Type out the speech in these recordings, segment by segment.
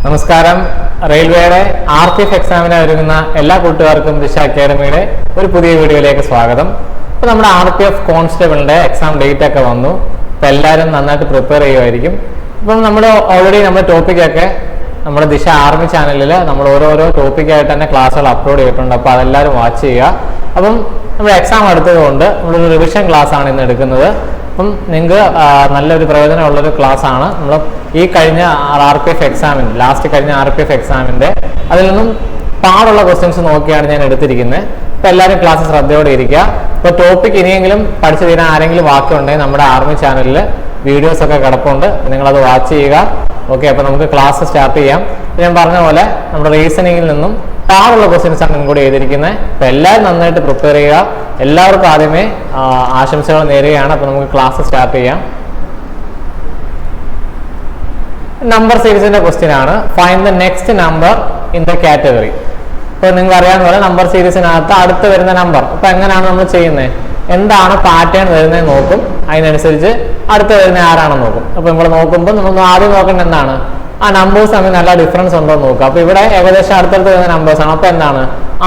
നമസ്കാരം. റെയിൽവേയുടെ RPF എക്സാമിന് ഒരുങ്ങുന്ന എല്ലാ കൂട്ടുകാർക്കും ദിശ അക്കാഡമിയുടെ ഒരു പുതിയ വീഡിയോയിലേക്ക് സ്വാഗതം. ഇപ്പോൾ നമ്മുടെ RPF കോൺസ്റ്റബിളിന്റെ എക്സാം ഡേറ്റ് ഒക്കെ വന്നു. അപ്പോൾ എല്ലാവരും നന്നായിട്ട് പ്രിപ്പയർ ചെയ്യുമായിരിക്കും. ഇപ്പം ഓൾറെഡി നമ്മുടെ ടോപ്പിക്കൊക്കെ നമ്മുടെ ദിശ ആർമി ചാനലിൽ നമ്മൾ ഓരോരോ ടോപ്പിക്കായിട്ട് തന്നെ ക്ലാസ്സുകൾ അപ്ലോഡ് ചെയ്തിട്ടുണ്ട്. അപ്പോൾ അതെല്ലാവരും വാച്ച് ചെയ്യുക. അപ്പം നമ്മുടെ എക്സാം അടുത്തതുകൊണ്ട് നമ്മളൊരു റിവിഷൻ ക്ലാസ് ആണ് ഇന്ന് എടുക്കുന്നത്. അപ്പം നിങ്ങൾക്ക് നല്ലൊരു പ്രയോജനമുള്ളൊരു ക്ലാസ് ആണ്. നമ്മൾ ഈ കഴിഞ്ഞ RPF എക്സാമിൻ്റെ കഴിഞ്ഞ RPF എക്സാമിൻ്റെ അതിൽ നിന്നും പാടുള്ള ക്വസ്റ്റ്യൻസ് നോക്കിയാണ് ഞാൻ എടുത്തിരിക്കുന്നത്. അപ്പോൾ എല്ലാവരും ക്ലാസ് ശ്രദ്ധയോടെ ഇരിക്കുക. ഇപ്പോൾ ടോപ്പിക് ഇനിയെങ്കിലും പഠിച്ചു തീരാൻ ആരെങ്കിലും ബാക്കിയുണ്ടെങ്കിൽ നമ്മുടെ ആർമി ചാനലിൽ വീഡിയോസൊക്കെ കിടപ്പുണ്ട്, നിങ്ങളത് വാച്ച് ചെയ്യുക. ഓക്കെ, അപ്പോൾ നമുക്ക് ക്ലാസ് സ്റ്റാർട്ട് ചെയ്യാം. ഞാൻ പറഞ്ഞ പോലെ നമ്മുടെ റീസണിങ്ങിൽ നിന്നും പാടുള്ള ക്വസ്റ്റ്യൻസ് ആണ് ഇൻക്ലൂഡ് ചെയ്തിരിക്കുന്നത്. അപ്പോൾ എല്ലാവരും നന്നായിട്ട് പ്രിപ്പയർ ചെയ്യുക. എല്ലാവർക്കും ആദ്യമേ ആശംസകൾ നേരുകയാണ്. അപ്പോൾ നമുക്ക് ക്ലാസ് സ്റ്റാർട്ട് ചെയ്യാം. നമ്പർ സീരീസിന്റെ ക്വസ്റ്റ്യൻ ആണ്. Find the next number in the category. ഇപ്പോൾ നിങ്ങൾക്ക് അറിയാവുന്ന പോലെ നമ്പർ സീരീസിനകത്ത് അടുത്ത് വരുന്ന നമ്പർ. അപ്പോൾ എങ്ങനെയാണ് നമ്മൾ ചെയ്യുന്നത്? എന്താണ് പാറ്റേൺ വരുന്നത് നോക്കും, അതിനനുസരിച്ച് അടുത്ത് വരുന്ന ആരാണെന്ന് നോക്കും. അപ്പോൾ നമ്മൾ നോക്കുമ്പോൾ നമ്മൾ ആദ്യം നോക്കേണ്ടത് എന്താണ്? ആ നമ്പേഴ്സ് തമ്മിൽ നല്ല ഡിഫറൻസ് ഉണ്ടോ എന്ന് നോക്കുക. അപ്പോൾ ഇവിടെ ഏകദേശം അടുത്തടുത്ത് വരുന്ന നമ്പേഴ്സാണ്. അപ്പോൾ എന്താണ്,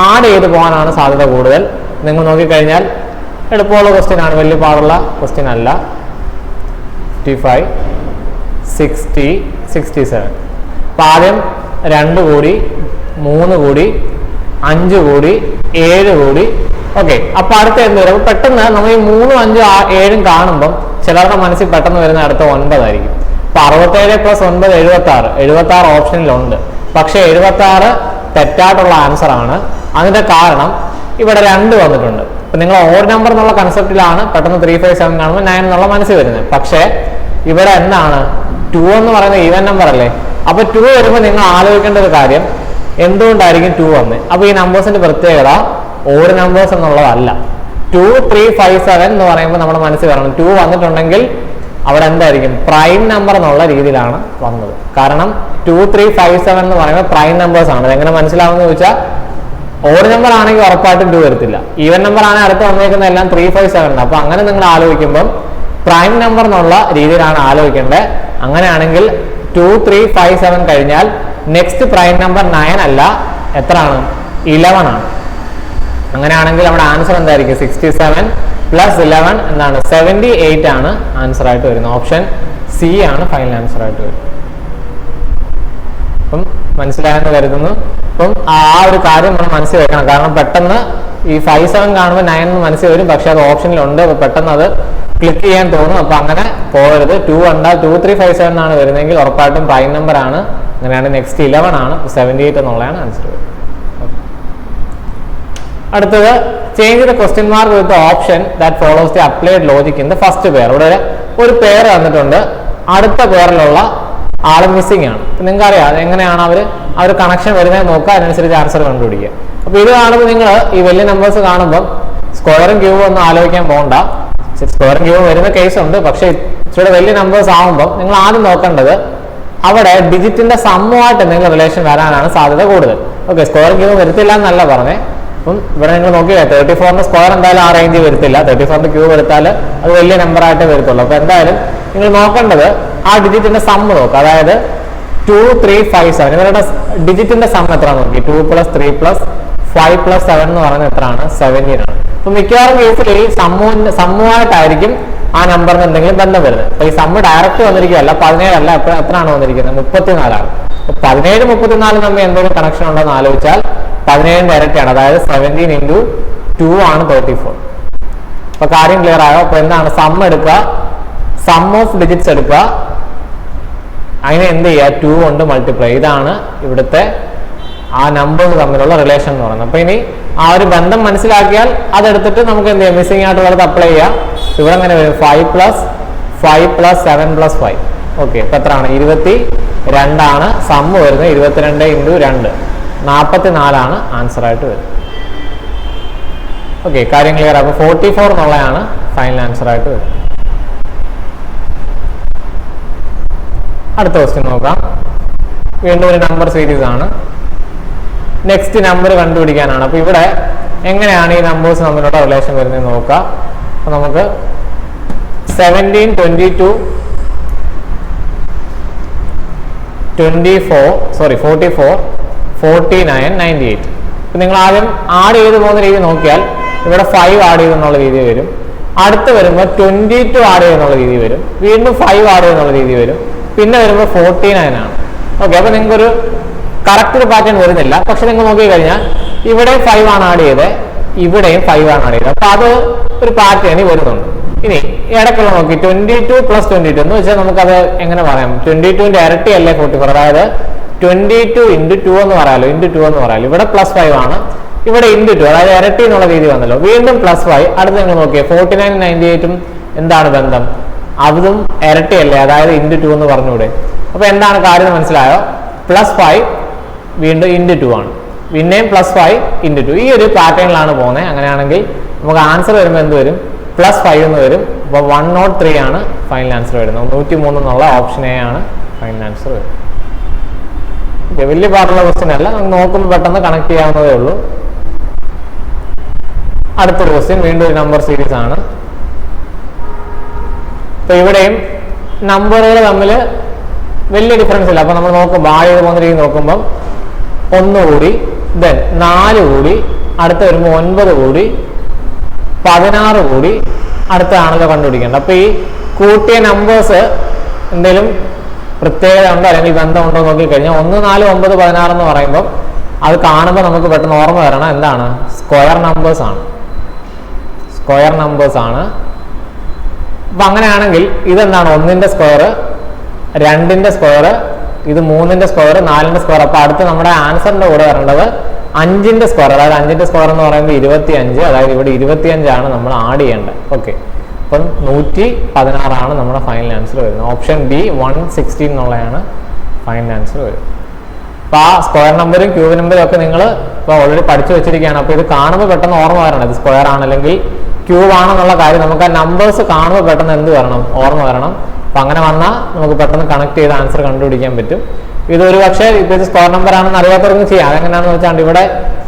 ആഡ് ചെയ്ത് പോകാനാണ് സാധ്യത കൂടുതൽ. നിങ്ങൾ നോക്കിക്കഴിഞ്ഞാൽ എളുപ്പമുള്ള ക്വസ്റ്റ്യൻ ആണ്, വലിയ പാടുള്ള ക്വസ്റ്റ്യൻ അല്ല. 55, 60, 67. അപ്പോൾ ആദ്യം 2 കൂടി, 3 കൂടി, 5 കൂടി, 7 കൂടി. ഓക്കെ, അപ്പോൾ അടുത്ത എന്ത് വരും? അപ്പോൾ പെട്ടെന്ന് നമ്മൾ ഈ 3, 5, 7 കാണുമ്പം ചിലരുടെ മനസ്സിൽ പെട്ടെന്ന് വരുന്ന അടുത്ത 9 ആയിരിക്കും. അപ്പോൾ 67 + 9 76. 76 ഓപ്ഷനിലുണ്ട്. പക്ഷേ 76 തെറ്റായിട്ടുള്ള ആൻസർ ആണ്. അതിന്റെ കാരണം ഇവിടെ 2 വന്നിട്ടുണ്ട്. അപ്പം നിങ്ങൾ ഓഡ് നമ്പർ എന്നുള്ള കൺസെപ്റ്റിലാണ് പെട്ടെന്ന് 3, 5, 7 കാണുമ്പോൾ 9 എന്നുള്ള മനസ്സിൽ വരുന്നത്. പക്ഷേ ഇവിടെ എന്താണ്, 2 എന്ന് പറയുന്നത് ഈവൻ നമ്പർ അല്ലേ. അപ്പോൾ 2 വരുമ്പോൾ നിങ്ങൾ ആലോചിക്കേണ്ട ഒരു കാര്യം, എന്തുകൊണ്ടായിരിക്കും 2 വന്നത്? അപ്പോൾ ഈ നമ്പേഴ്സിന്റെ പ്രത്യേകത ഓഡ് നമ്പേഴ്സ് എന്നുള്ളതല്ല. 2, 3, 5, 7 എന്ന് പറയുമ്പോൾ നമ്മുടെ മനസ്സിൽ വരണം 2 വന്നിട്ടുണ്ടെങ്കിൽ അവിടെ എന്തായിരിക്കും, പ്രൈം നമ്പർ എന്നുള്ള രീതിയിലാണ് വന്നത്. കാരണം 2, 3, 5, 7 എന്ന് പറയുമ്പോൾ പ്രൈം നമ്പേഴ്സ് ആണ്. എങ്ങനെ മനസ്സിലാവുമെന്ന് ചോദിച്ചാൽ, ഓഡ് നമ്പർ ആണെങ്കിൽ ഉറപ്പായിട്ടും 2 വരത്തില്ല. ഈവൻ നമ്പർ ആണെങ്കിൽ അടുത്ത് വന്നേക്കുന്ന എല്ലാം 3, 5, 7. അപ്പോൾ അങ്ങനെ നിങ്ങൾ ആലോചിക്കുമ്പോൾ പ്രൈം നമ്പർ എന്നുള്ള രീതിയിലാണ് ആലോചിക്കേണ്ടത്. അങ്ങനെയാണെങ്കിൽ 2, 3, 5, 7 കഴിഞ്ഞാൽ നെക്സ്റ്റ് പ്രൈം നമ്പർ 9 അല്ല, എത്രയാണ്? 11 ആണ്. അങ്ങനെയാണെങ്കിൽ നമ്മുടെ ആൻസർ എന്തായിരിക്കും? 67 + 11 എന്താണ്? 78 ആണ് ആൻസർ ആയിട്ട് വരുന്നത്. ഓപ്ഷൻ സി ആണ് ഫൈനൽ ആൻസർ ആയിട്ട് വരുന്നത്. അപ്പം മനസ്സിലായെന്ന് കരുതുന്നു. അപ്പം ആ ഒരു കാര്യം നമ്മൾ മനസ്സിൽ വെക്കണം. കാരണം പെട്ടെന്ന് ഈ 5, 7 കാണുമ്പോൾ 9 എന്ന് മനസ്സിൽ വരും, പക്ഷെ അത് ഓപ്ഷനിലുണ്ട്. അപ്പോൾ പെട്ടെന്ന് അത് ക്ലിക്ക് ചെയ്യാൻ തോന്നും. അപ്പോൾ അങ്ങനെ പോകരുത്. 2 കണ്ടാൽ 2, 3, 5, 7 ആണ് വരുന്നതെങ്കിൽ ഉറപ്പായിട്ടും പ്രൈം നമ്പർ ആണ്. അങ്ങനെയാണ് നെക്സ്റ്റ് 11 ആണ്. 78 എന്നുള്ളതാണ് ആൻസർ വരുന്നത്. അടുത്തത്, change the question mark with option that follows the applied logic in the first pair. ഇവിടെ ഒരു പെയർ തന്നിട്ടുണ്ട്, അടുത്ത പെയറിലുള്ള ആൾ മിസ്സിംഗ് ആണ്. നിങ്ങൾക്ക് അറിയാം അതെങ്ങനെയാണ് അവർ കണക്ഷൻ വരുന്നത് നോക്കുക, അതിനനുസരിച്ച് ആൻസർ കണ്ടുപിടിക്കുക. അപ്പോൾ ഇത് കാണുമ്പോൾ നിങ്ങൾ ഈ വലിയ നമ്പേഴ്സ് കാണുമ്പോൾ സ്ക്വയറും ക്യൂബും ഒന്നും ആലോചിക്കാൻ പോകണ്ട. സ്ക്വയറും ക്യൂബും വരുന്ന കേസ് ഉണ്ട്, പക്ഷേ ഇച്ചിരി വലിയ നമ്പേഴ്സ് ആകുമ്പോൾ നിങ്ങൾ ആദ്യം നോക്കേണ്ടത് അവിടെ ഡിജിറ്റിന്റെ സമ്മുമായിട്ട് എന്തെങ്കിലും റിലേഷൻ വരാനാണ് സാധ്യത കൂടുതൽ. ഓക്കെ, സ്ക്വയറും ക്യൂബും വരത്തില്ല എന്നല്ല പറഞ്ഞത്. അപ്പം ഇവിടെ നിങ്ങൾ നോക്കിയാൽ 34ന്റെ സ്ക്വയർ എന്തായാലും ആ റേഞ്ച് വരത്തില്ല. 34ന്റെ ക്യൂബ് എടുത്താൽ അത് വലിയ നമ്പർ ആയിട്ട് വരത്തുള്ളൂ. അപ്പോൾ എന്തായാലും നിങ്ങൾ നോക്കേണ്ടത് ആ ഡിജിറ്റിന്റെ സമ്മ് നോക്കുക. അതായത് 2, 3, 5, 7 ഇവരുടെ ഡിജിറ്റിന്റെ സം എത്ര നോക്കി? 2 + 3 + 5 + 7 എന്ന് പറയുന്നത് എത്രയാണ്? 17 ആണ്. അപ്പൊ മിക്കവാറും കേസിൽ ഈ സമ്മുമായിട്ടായിരിക്കും ആ നമ്പറിന് എന്തെങ്കിലും ബന്ധം വരുന്നത്. അപ്പൊ ഈ സമ്മ് ഡയറക്റ്റ് വന്നിരിക്കുകയല്ല, 17 അല്ല, എത്രയാണ് വന്നിരിക്കുന്നത്? 34 ആണ്. 17, 34 തമ്മിൽ എന്തെങ്കിലും കണക്ഷൻ ഉണ്ടോ എന്ന് ആലോചിച്ചാൽ 17ന്റെ ഇരട്ടിയാണ്. അതായത് 17 × 2 ആണ് 34. അപ്പൊ കാര്യം ക്ലിയർ ആയോ? അപ്പൊ എന്താണ്, സം എടുക്കുക, സം ഓഫ് ഡിജിറ്റ്സ് എടുക്കുക, അതിനെ എന്ത് ചെയ്യുക? 2 കൊണ്ട് മൾട്ടിപ്ലൈ. ഇതാണ് ഇവിടുത്തെ ആ നമ്പേഴ്സ് തമ്മിലുള്ള റിലേഷൻ എന്ന് പറയുന്നത്. അപ്പൊ ഇനി ആ ഒരു ബന്ധം മനസ്സിലാക്കിയാൽ അതെടുത്തിട്ട് നമുക്ക് എന്ത് ചെയ്യാം? മിസ്സിംഗ് ആയിട്ടുള്ളത് അപ്ലൈ ചെയ്യാം. ഇവിടെ എങ്ങനെ വരും? 5 + 5 + 7 + 5. ഓക്കെ, ഇപ്പൊ എത്രയാണ്? 22 ആണ് സമ്മ് വരുന്നത്. 22 × 2 44 ആണ് ആൻസർ ആയിട്ട് വരുന്നത്. ഓക്കെ, കാര്യം ക്ലിയർ. അപ്പൊ 44 എന്നുള്ളതാണ് ഫൈനൽ ആൻസർ ആയിട്ട് വരുന്നത്. അടുത്ത ക്വസ്റ്റ്യൻ നോക്കാം. വീണ്ടും ഒരു നമ്പർ സീരീസ് ആണ്. നെക്സ്റ്റ് നമ്പർ കണ്ടുപിടിക്കാനാണ്. അപ്പൊ ഇവിടെ എങ്ങനെയാണ് ഈ നമ്പേഴ്സ് തമ്മിലുള്ള റിലേഷൻ വരുന്നത് നോക്കാം. അപ്പൊ നമുക്ക് 17, 22, 44, 49, 98. ഇപ്പം നിങ്ങൾ ആദ്യം ആഡ് ചെയ്ത് പോകുന്ന രീതി നോക്കിയാൽ ഇവിടെ 5 ആഡ് ചെയ്തെന്നുള്ള രീതി വരും. അടുത്ത് വരുമ്പോൾ 22 ആഡ് ചെയ്യുന്നുള്ള രീതി വരും. വീണ്ടും 5 ആഡ് ചെയ്യുന്നുള്ള രീതി വരും. പിന്നെ വരുമ്പോൾ 49 ആണ്. ഓക്കെ, അപ്പോൾ നിങ്ങൾക്കൊരു കറക്റ്റ് ഒരു പാറ്റേൺ വരുന്നില്ല. പക്ഷെ നിങ്ങൾ നോക്കിക്കഴിഞ്ഞാൽ ഇവിടെ 5 ആണ് ആഡ് ചെയ്തത്, ഇവിടെയും 5 ആണ് ആഡ് ചെയ്തത്. അപ്പോൾ അത് ഒരു പാറ്റേൺ വരുന്നുണ്ട്. ഇനി ഇടയ്ക്കുള്ള നോക്കി 22 + 22 എന്ന് വെച്ചാൽ നമുക്കത് എങ്ങനെ പറയാം? 22ന്റെ ഇരട്ടി അല്ലേ 44? അതായത് 22 × 2 എന്ന് പറയാമല്ലോ, × 2 എന്ന് പറയാമല്ലോ. ഇവിടെ +5 ആണ്, ഇവിടെ × 2, അതായത് ഇരട്ടി എന്നുള്ള രീതി വന്നല്ലോ. വീണ്ടും +5. അടുത്ത് നിങ്ങൾ നോക്കിയേ 49, 98 എന്താണ് ബന്ധം? അതും ഇരട്ടിയല്ലേ, അതായത് × 2 എന്ന് പറഞ്ഞൂടെ? അപ്പൊ എന്താണ് കാര്യം മനസ്സിലായോ? +5 വീണ്ടും × 2 ആണ്, പിന്നെയും +5 × 2. ഈ ഒരു പാറ്റേണിലാണ് പോകുന്നത്. അങ്ങനെയാണെങ്കിൽ നമുക്ക് ആൻസർ വരുമ്പോൾ എന്ത് വരും? +5 എന്ന് വരും. അപ്പോൾ 103 ആണ് ഫൈനൽ ആൻസർ വരുന്നത്. 103 എന്നുള്ള ഓപ്ഷൻ എ ആണ് ഫൈനൽ ആൻസർ വരുന്നത്. വലിയ പാടുള്ള ക്വസ്റ്റ്യൻ അല്ല, നമുക്ക് നോക്കുമ്പോൾ പെട്ടെന്ന് കണക്ട് ചെയ്യാവുന്നതേ ഉള്ളൂ. അടുത്തൊരു ക്വസ്റ്റ്യൻ വീണ്ടും ഒരു നമ്പർ സീരീസ് ആണ്. അപ്പൊ ഇവിടെയും നമ്പറുകൾ തമ്മിൽ വലിയ ഡിഫറൻസ് ഇല്ല. അപ്പൊ നമ്മൾ നോക്കുമ്പോൾ ആഡ് ചെയ്ത് പോകുന്ന രീതി നോക്കുമ്പോൾ 1 കൂടി, ദെൻ 4 കൂടി, അടുത്ത് വരുമ്പോൾ 9 കൂടി, 16 കൂടി, അടുത്താണല്ലോ കണ്ടുപിടിക്കേണ്ടത്. അപ്പൊ ഈ കൂട്ടിയ നമ്പേഴ്സ് എന്തെങ്കിലും പ്രത്യേകത ഉണ്ടോ അല്ലെങ്കിൽ ബന്ധമുണ്ടോ നോക്കിക്കഴിഞ്ഞാൽ 1, 4, 9, 16 എന്ന് പറയുമ്പോൾ അത് കാണുമ്പോൾ നമുക്ക് പെട്ടെന്ന് ഓർമ്മ വരണം എന്താണ്? സ്ക്വയർ നമ്പേഴ്സ് ആണ്. സ്ക്വയർ നമ്പേഴ്സ് ആണ്. അപ്പൊ അങ്ങനെയാണെങ്കിൽ ഇതെന്താണ്? 1ന്റെ സ്ക്വയർ, 2ന്റെ സ്ക്വയർ, ഇത് 3ന്റെ സ്ക്വയർ, 4ന്റെ സ്ക്വയർ. അപ്പൊ അടുത്ത് നമ്മുടെ ആൻസറിന്റെ കൂടെ വരേണ്ടത് 5ന്റെ സ്ക്വയർ. അതായത് 5ന്റെ സ്ക്വയർ എന്ന് പറയുമ്പോൾ 25. അതായത് ഇവിടെ 25 ആണ് നമ്മൾ ആഡ് ചെയ്യേണ്ടത്. ഓക്കെ, അപ്പം 116 ആണ് നമ്മുടെ ഫൈനൽ ആൻസർ വരുന്നത്. ഓപ്ഷൻ ബി 116 എന്നുള്ളതാണ് ഫൈനൽ ആൻസർ വരുന്നത്. അപ്പൊ ആ സ്ക്വയർ നമ്പറും ക്യൂബ് നമ്പറും ഒക്കെ നിങ്ങൾ ഇപ്പോൾ ഓൾറെഡി പഠിച്ചു വെച്ചിരിക്കുകയാണ്. അപ്പോൾ ഇത് കാണുമ്പോൾ പെട്ടെന്ന് ഓർമ്മ വരണം, ഇത് സ്ക്വയർ ആണെങ്കിൽ ക്യൂബ് ആണെന്നുള്ള കാര്യം. നമുക്ക് ആ നമ്പേഴ്സ് കാണുമ്പോൾ പെട്ടെന്ന് എന്ത് വരണം? ഓർമ്മ വരണം. അപ്പൊ അങ്ങനെ വന്നാൽ നമുക്ക് പെട്ടെന്ന് കണക്ട് ചെയ്ത് ആൻസർ കണ്ടുപിടിക്കാൻ പറ്റും. ഇതൊരു പക്ഷേ ഇപ്പോൾ ഇത് സ്ക്വയർ നമ്പർ ആണെന്ന് അറിയാത്തവർക്ക് ചെയ്യാം. അതെങ്ങനെയാണെന്ന് വെച്ചാൽ ഇവിടെ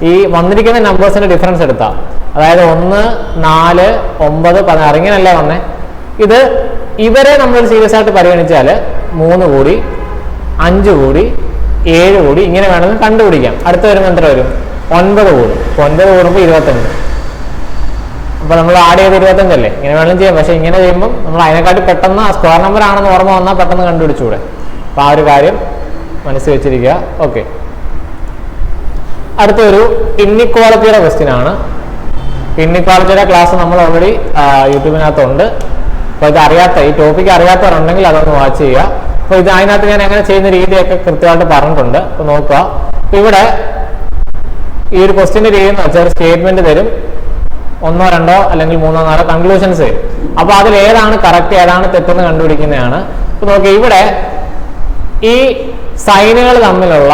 ഈ വന്നിരിക്കുന്ന നമ്പേഴ്സിന്റെ ഡിഫറൻസ് എടുത്താൽ, അതായത് 1, 4, 9, 16 ഇങ്ങനെയല്ല വന്നേ. ഇത് ഇവരെ നമ്മൾ സീരിയസ് ആയിട്ട് പരിഗണിച്ചാൽ 3 കൂടി, 5 കൂടി, 7 കൂടി ഇങ്ങനെ വേണമെങ്കിൽ കണ്ടുപിടിക്കാം. അടുത്ത് വരുമ്പോൾ എത്ര വരും? 9 കൂടും. 9 കൂടുമ്പോൾ 25. അപ്പൊ നമ്മൾ ആഡ് ചെയ്ത് 25 അല്ലേ? ഇങ്ങനെ വേണമെങ്കിലും ചെയ്യാം. പക്ഷെ ഇങ്ങനെ ചെയ്യുമ്പോൾ നമ്മൾ അതിനെക്കാട്ടി പെട്ടെന്ന് ആ സ്ക്വയർ നമ്പർ ആണെന്ന് ഓർമ്മ വന്നാൽ പെട്ടെന്ന് കണ്ടുപിടിച്ചുകൂടെ? അപ്പൊ ആ ഒരു കാര്യം മനസ്സിൽ വെച്ചിരിക്കുക. ഓക്കെ, അടുത്തൊരു ഇൻഇക്വാളിറ്റിയുടെ ക്വസ്റ്റ്യൻ ആണ്. ഇൻഇക്വാളിറ്റിയുടെ ക്ലാസ് നമ്മൾ ഓൾറെഡി യൂട്യൂബിനകത്തുണ്ട്. അപ്പോൾ ഇത് അറിയാത്ത, ഈ ടോപ്പിക്ക് അറിയാത്തവരുണ്ടെങ്കിൽ അതൊന്ന് വാച്ച് ചെയ്യുക. അപ്പോൾ ഇത് അതിനകത്ത് ഞാൻ എങ്ങനെ ചെയ്യുന്ന രീതിയൊക്കെ കൃത്യമായിട്ട് പറഞ്ഞിട്ടുണ്ട്. അപ്പോൾ നോക്കുക. അപ്പോൾ ഇവിടെ ഈ ഒരു ക്വസ്റ്റ്യൻ്റെ രീതി എന്ന് വെച്ചാൽ ഒരു സ്റ്റേറ്റ്മെന്റ് തരും, 1, 2 അല്ലെങ്കിൽ 3, 4 കൺക്ലൂഷൻസ് തരും. അപ്പോൾ അതിൽ ഏതാണ് കറക്റ്റ് ഏതാണ് തെറ്റെന്ന് കണ്ടുപിടിക്കുന്നതാണ്. അപ്പോൾ നോക്കുക, ഇവിടെ ഈ സൈനുകൾ തമ്മിലുള്ള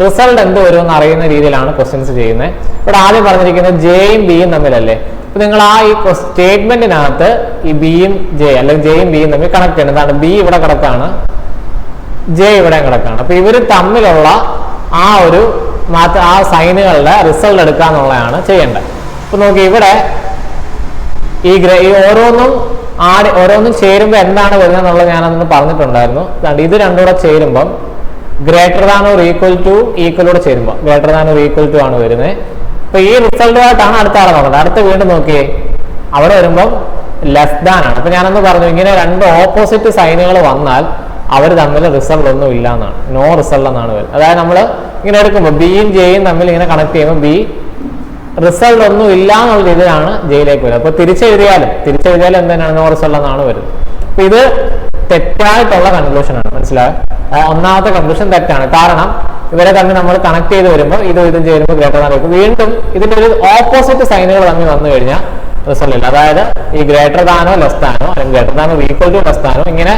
റിസൾട്ട് എന്ത് വരുമെന്ന് അറിയുന്ന രീതിയിലാണ് ക്വസ്റ്റ്യൻസ് ചെയ്യുന്നത്. ഇവിടെ ആദ്യം പറഞ്ഞിരിക്കുന്നത് ജെയും ബിയും തമ്മിലല്ലേ. അപ്പൊ നിങ്ങൾ ആ ഈ സ്റ്റേറ്റ്മെന്റിനകത്ത് ഈ ബിയും ജെ അല്ലെങ്കിൽ ജെയും ബിയും തമ്മിൽ കണക്ട് ചെയ്യണം. എന്താണ്? ബി ഇവിടെ കിടക്കാണ്, ജെ ഇവിടെ കിടക്കാണ്. അപ്പൊ ഇവർ തമ്മിലുള്ള ആ ഒരു ആ സൈനുകളുടെ റിസൾട്ട് എടുക്കുക എന്നുള്ളതാണ് ചെയ്യേണ്ടത്. അപ്പൊ നോക്കി, ഇവിടെ ഈ ഓരോന്നും ചേരുമ്പോൾ എന്താണ് വരുന്നത് എന്നുള്ളത് ഞാനന്ന് പറഞ്ഞിട്ടുണ്ടായിരുന്നു. ഇത് രണ്ടും കൂടെ ചേരുമ്പം greater than or equal to, ഈക്വലോടെ ചേരുമ്പോൾ greater than or equal to ആണ് വരുന്നത്. അപ്പൊ ഈ റിസൾട്ടുമായിട്ടാണ് അടുത്ത ആളെ നോക്കുന്നത്. അടുത്ത വീണ്ടും നോക്കിയേ, അവിടെ വരുമ്പം ലെസ് ദാൻ ആണ്. അപ്പൊ ഞാനന്ന് പറഞ്ഞു, ഇങ്ങനെ 2 ഓപ്പോസിറ്റ് സൈനുകൾ വന്നാൽ അവർ തമ്മിൽ റിസൾട്ട് ഒന്നും ഇല്ല എന്നാണ്, നോ റിസൾട്ട് എന്നാണ് വരുന്നത്. അതായത് നമ്മൾ ഇങ്ങനെ എടുക്കുമ്പോൾ ബിയും ജെയും തമ്മിൽ ഇങ്ങനെ കണക്ട് ചെയ്യുമ്പോൾ ബി റിസൾട്ട് ഒന്നും ഇല്ല എന്നുള്ള രീതിയിലാണ് ജയിലേക്ക് വരുന്നത്. അപ്പൊ തിരിച്ചെഴുതിയാലും എന്തിനാണ്? നോ റിസൾട്ട് എന്നാണ് വരുന്നത്. അപ്പൊ ഇത് തെറ്റായിട്ടുള്ള കൺക്ലൂഷൻ ആണ്. മനസ്സിലായോ? ഒന്നാമത്തെ കൺക്ലൂഷൻ തെറ്റാണ്. കാരണം ഇവരെ തമ്മിൽ നമ്മൾ കണക്ട് ചെയ്ത് വരുമ്പോൾ ഇതും ചേരുമ്പോൾ ഗ്രേറ്റർ ദാൻ ഈക്വൽ. വീണ്ടും ഇതിന്റെ ഒരു ഓപ്പോസിറ്റ് സൈനുകൾ തമ്മിൽ വന്നു കഴിഞ്ഞാൽ റിസൾട്ട് ഇല്ല. അതായത് ഈ ഗ്രേറ്റർ ദാനോ ലെസ് ദാനോ അല്ലെങ്കിൽ ഗ്രേറ്റർ ദാനോ ഈക്വൽ ടു ലെസ് ദാനോ ഇങ്ങനെ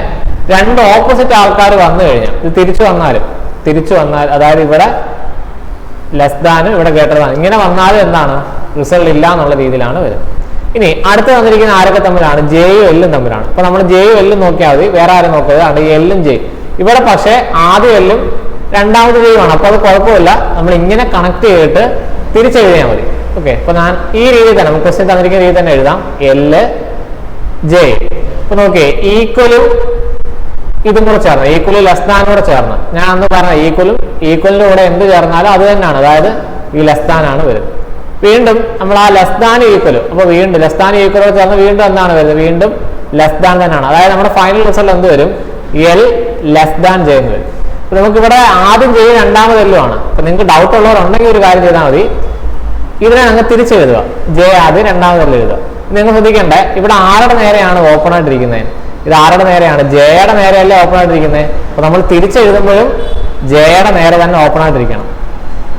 2 ഓപ്പോസിറ്റ് ആൾക്കാർ വന്നു കഴിഞ്ഞാൽ ഇത് തിരിച്ചു വന്നാൽ അതായത് ഇവിടെ ലെസ് ദാനും ഇവിടെ ഗ്രേറ്റർ ദാനും ഇങ്ങനെ വന്നാലും എന്താണ്? റിസൾട്ട് ഇല്ല എന്നുള്ള രീതിയിലാണ് വരുന്നത്. ഇനി അടുത്ത് വന്നിരിക്കുന്ന ആരൊക്കെ തമ്മിലാണ്? ജെയും എല്ലും തമ്മിലാണ്. അപ്പൊ നമ്മൾ ജെയും എല്ലും നോക്കിയാൽ മതി, വേറെ ആരും നോക്കരുത്. എല്ലും ജെ ഇവിടെ പക്ഷേ ആദ്യം എല്ലും രണ്ടാമത് ജെയുമാണ്. അപ്പൊ അത് കുഴപ്പമില്ല, നമ്മൾ ഇങ്ങനെ കണക്ട് ചെയ്തിട്ട് തിരിച്ചെഴുതിയാൽ മതി. ഓക്കെ, അപ്പൊ ഞാൻ ഈ രീതിയിൽ തന്നെ നമുക്ക് ക്വസ്റ്റ്യൻ തന്നിരിക്കുന്ന രീതിയിൽ തന്നെ എഴുതാം, എല് ജെ. അപ്പൊ നോക്കിയേ, ഈക്വലും ഇതും കൂടെ ചേർന്ന്, ഈക്വൽ ലെസ് ദാൻ കൂടെ ചേർന്ന്, ഞാൻ അന്ന് പറഞ്ഞ ഈക്വലിന്റെ കൂടെ എന്ത് ചേർന്നാലും അത് തന്നെയാണ്, അതായത് ഈ ലെസ് ദാൻ ആണ് വരുന്നത്. വീണ്ടും നമ്മൾ ആ ലെസ് ദാൻ ഈക്വൽ, അപ്പൊ വീണ്ടും ലെസ് ദാൻ ഈക്വൽ ചേർന്ന് വീണ്ടും എന്താണ് വരുന്നത്, വീണ്ടും ലെസ് ദാൻ തന്നെയാണ്. അതായത് നമ്മുടെ ഫൈനൽ റിസൾട്ട് എന്ത് വരും, എൽ ലെസ് ദാൻ ജെ എന്ന് വരും. അപ്പൊ നമുക്കിവിടെ ആദ്യം ജെ രണ്ടാമത് എല്ലും ആണ്. അപ്പൊ നിങ്ങൾക്ക് ഡൗട്ട് ഉള്ളവരുണ്ടെങ്കിൽ ഒരു കാര്യം ചെയ്താൽ മതി, ഇതിനെ അങ്ങ് തിരിച്ചെഴുതുക, ജെ ആദ്യം രണ്ടാമത് എല്ലാം എഴുതുക. നിങ്ങൾ ശ്രദ്ധിക്കണ്ടേ, ഇവിടെ ആരുടെ നേരെയാണ് ഓപ്പൺ ആയിട്ടിരിക്കുന്നത്, ഇത് ആരുടെ നേരെയാണ്, ജെയുടെ നേരെയല്ലേ ഓപ്പൺ ആയിട്ടിരിക്കുന്നത്. അപ്പൊ നമ്മൾ തിരിച്ചെഴുതുമ്പോഴും ജെയുടെ നേരെ തന്നെ ഓപ്പൺ ആയിട്ടിരിക്കണം.